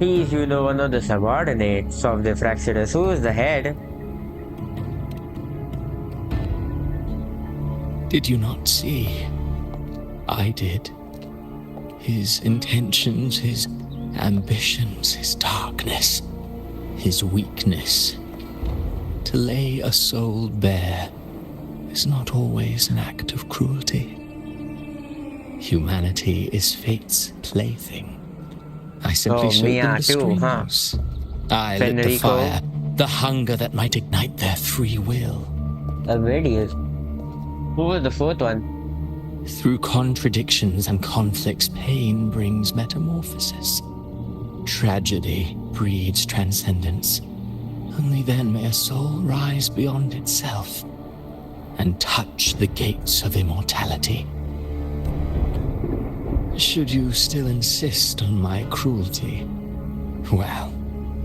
S1: he's, one of the subordinates of the Fracturus, who is the head?
S6: Did you not see? I did. His intentions, his ambitions, his darkness, his weakness. To lay a soul bare is not always an act of cruelty. Humanity is fate's plaything. I simply showed them the streams. I lit the fire, the hunger that might ignite their free will.
S1: Already. Who was the fourth one?
S6: Through contradictions and conflicts, pain brings metamorphosis. Tragedy breeds transcendence. Only then may a soul rise beyond itself and touch the gates of immortality. Should you still insist on my cruelty, well,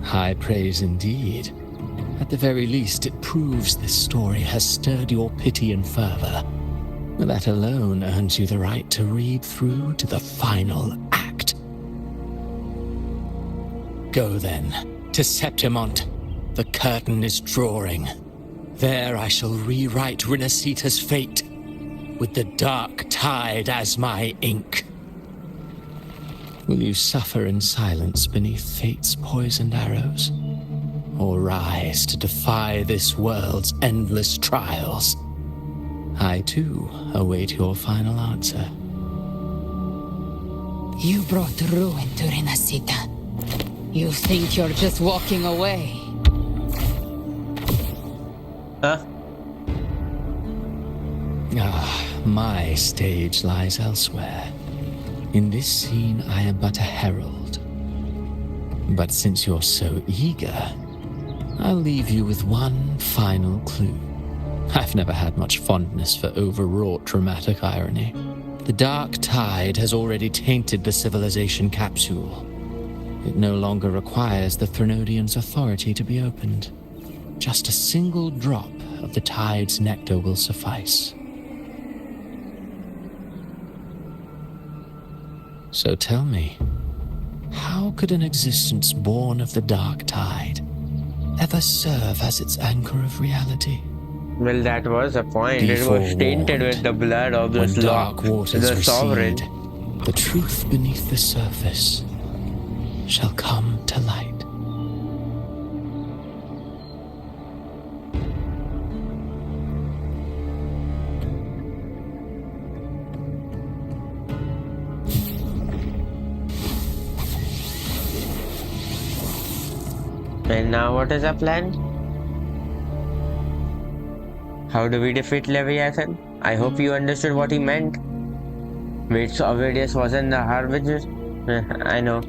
S6: high praise indeed. At the very least, it proves this story has stirred your pity and fervor. That alone earns you the right to read through to the final act. Go then, to Septimont. The curtain is drawing. There I shall rewrite Rinasita's fate, with the dark tide as my ink. Will you suffer in silence beneath fate's poisoned arrows? Or rise to defy this world's endless trials? I, too, await your final answer.
S8: You brought ruin to Rinasita. You think you're just walking away?
S1: Huh?
S6: My stage lies elsewhere. In this scene, I am but a herald. But since you're so eager, I'll leave you with one final clue. I've never had much fondness for overwrought dramatic irony. The dark tide has already tainted the civilization capsule. It no longer requires the Threnodians' authority to be opened. Just a single drop of the tide's nectar will suffice. So tell me, how could an existence born of the dark tide ever serve as its anchor of reality?
S1: Well, that was a point. It was tainted with the blood of the
S6: dark waters
S1: the sovereign.
S6: The truth beneath the surface shall come to light.
S1: And now what is our plan? How do we defeat Leviathan? I hope you understood what he meant. Wait, so Avidius wasn't the Harbinger? I know.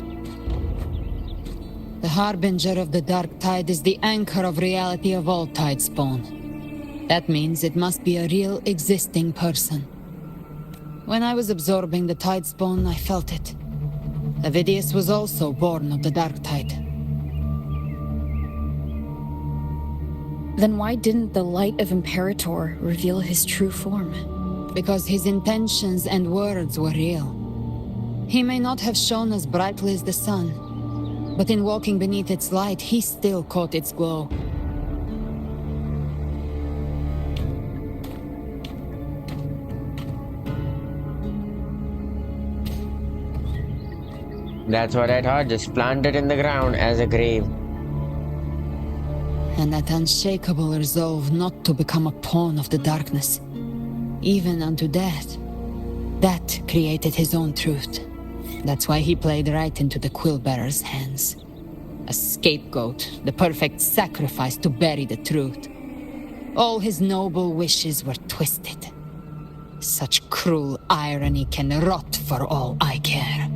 S8: The Harbinger of the Dark Tide is the anchor of reality of all Tidespawn. That means it must be a real existing person. When I was absorbing the Tidespawn, I felt it. Avidius was also born of the Dark Tide.
S3: Then why didn't the light of Imperator reveal his true form?
S8: Because his intentions and words were real. He may not have shone as brightly as the sun, but in walking beneath its light, he still caught its glow.
S1: That's what I thought, just plant it in the ground as a grave.
S8: And that unshakable resolve not to become a pawn of the darkness, even unto death, that created his own truth. That's why he played right into the Quillbearer's hands. A scapegoat, the perfect sacrifice to bury the truth. All his noble wishes were twisted. Such cruel irony can rot for all I care.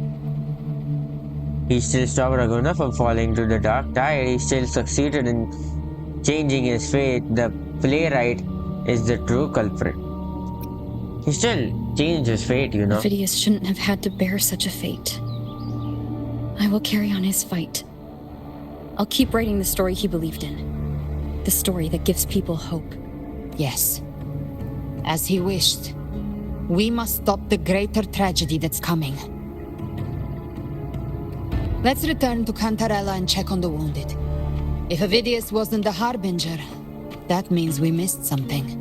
S1: He still stopped Raguna from falling to the dark tide. He still succeeded in changing his fate. The playwright is the true culprit. He still changed his fate, you know.
S3: Phidias shouldn't have had to bear such a fate. I will carry on his fight. I'll keep writing the story he believed in. The story that gives people hope.
S8: Yes. As he wished. We must stop the greater tragedy that's coming. Let's return to Cantarella and check on the wounded. If Avidius wasn't the Harbinger, that means we missed something.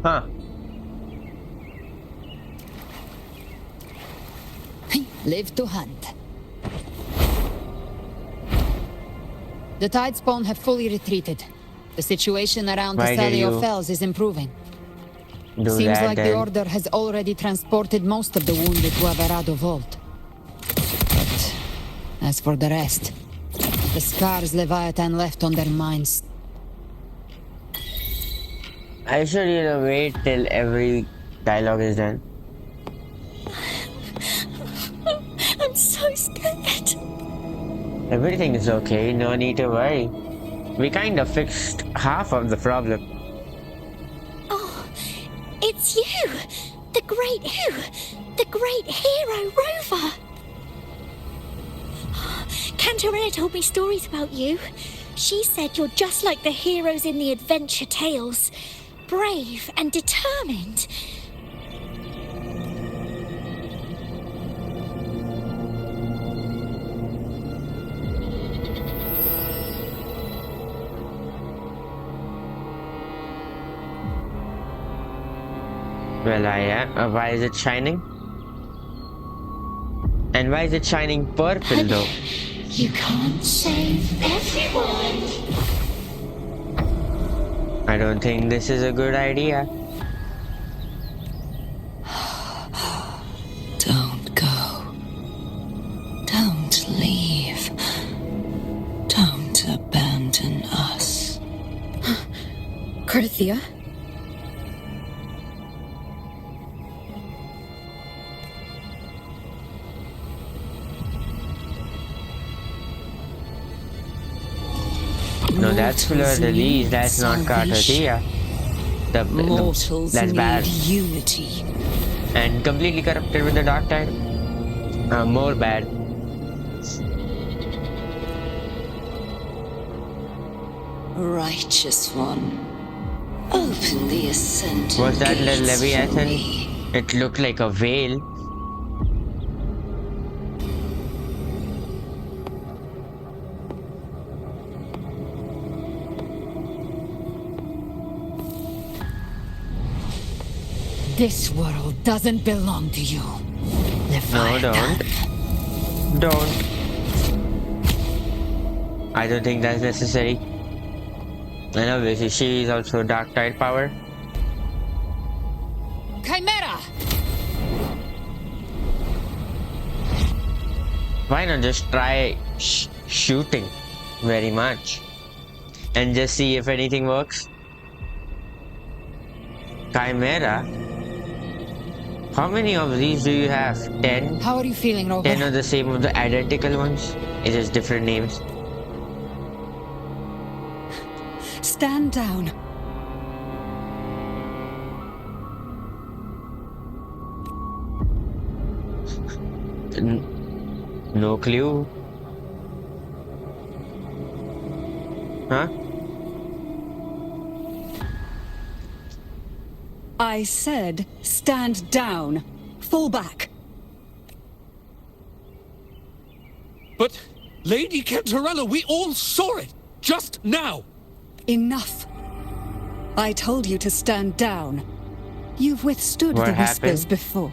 S1: Huh.
S8: Live to hunt. The tide spawn have fully retreated. The situation around
S1: Why did
S8: Thessalio
S1: you
S8: Fells is improving.
S1: do
S8: Seems
S1: that
S8: like the
S1: then?
S8: Order has already transported most of the wounded to Averado Vault. But as for the rest, the scars Leviathan left on their minds.
S1: I should, wait till every dialogue is done.
S13: I'm so scared.
S1: Everything is okay, no need to worry. We kind of fixed half of the problem.
S13: Oh, it's you! The great hero Rover! Cantarella told me stories about you. She said you're just like the heroes in the adventure tales. Brave and determined.
S1: Well, I am. Why is it shining? And why is it shining purple though?
S15: You can't save everyone.
S1: I don't think this is a good idea.
S14: Don't go. Don't leave. Don't abandon us.
S3: Cardathia?
S1: No, that's Fleur de Lis, that's not Cartatia.
S14: Mortals
S1: That's
S14: need
S1: bad.
S14: unity.
S1: And completely corrupted with the dark tide. More bad.
S14: Righteous one, open the ascent.
S1: Was that
S14: gates for
S1: Leviathan?
S14: me.
S1: It looked like a whale.
S8: This world doesn't belong to you.
S1: No, don't. Don't. I don't think that's necessary. And obviously she is also dark tide power.
S8: Chimera!
S1: Why not just try shooting very much and just see if anything works? Chimera? How many of these do you have? 10?
S8: How are you feeling, Rover?
S1: 10 are the same of the identical ones? It's just different names.
S9: Stand down.
S1: No clue. Huh?
S9: I said, stand down. Fall back.
S10: But, Lady Cantarella, we all saw it! Just now!
S9: Enough. I told you to stand down. You've withstood
S1: What
S9: the whispers
S1: happened?
S9: before.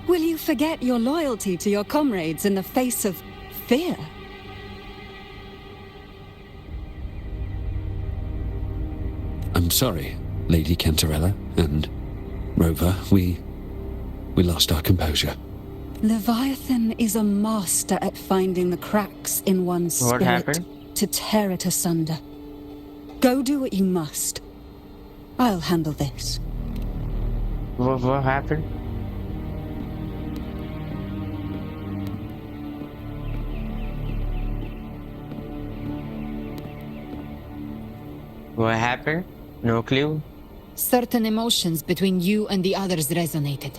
S9: Will you forget your loyalty to your comrades in the face of fear?
S7: I'm sorry, Lady Cantarella, and Rover, we lost our composure.
S9: Leviathan is a master at finding the cracks in one's spirit
S1: What happened?
S9: to tear it asunder. Go do what you must. I'll handle this.
S1: What happened? What happened? No clue.
S8: Certain emotions between you and the others resonated.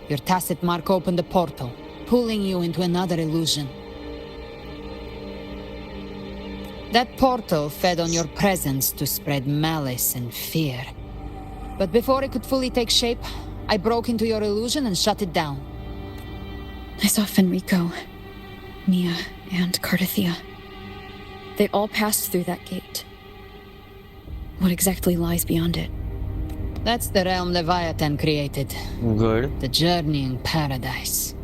S8: Your tacit mark opened a portal, pulling you into another illusion. That portal fed on your presence to spread malice and fear. But before it could fully take shape, I broke into your illusion and shut it down.
S3: I saw Fenrico, Nia, and Cardathia. They all passed through that gate. What exactly lies beyond it?
S8: That's the realm Leviathan created.
S1: Good.
S8: The journeying paradise.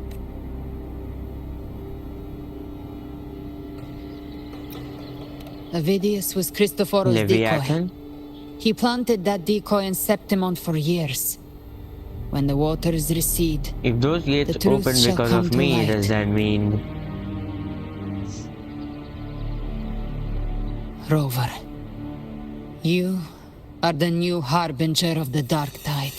S8: Avidius was Christophoros'
S1: Leviathan?
S8: decoy. He planted that decoy in Septimon for years. When the waters recede,
S1: If those gates
S8: the truth
S1: open
S8: shall
S1: because
S8: come
S1: of
S8: to
S1: me,
S8: light.
S1: does that mean...
S8: Rover, you are the new harbinger of the dark tide.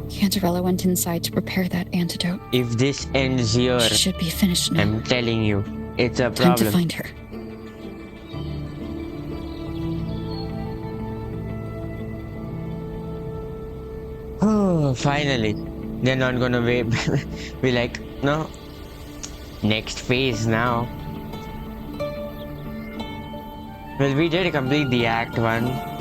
S3: Cantarella went inside to prepare that antidote.
S1: If this ends here,
S3: She should be finished now.
S1: I'm telling you, it's a
S3: Time to
S1: problem.
S3: find her.
S1: Oh, finally. They're not gonna be like, no. Next phase now. Well, we did complete the Act 1.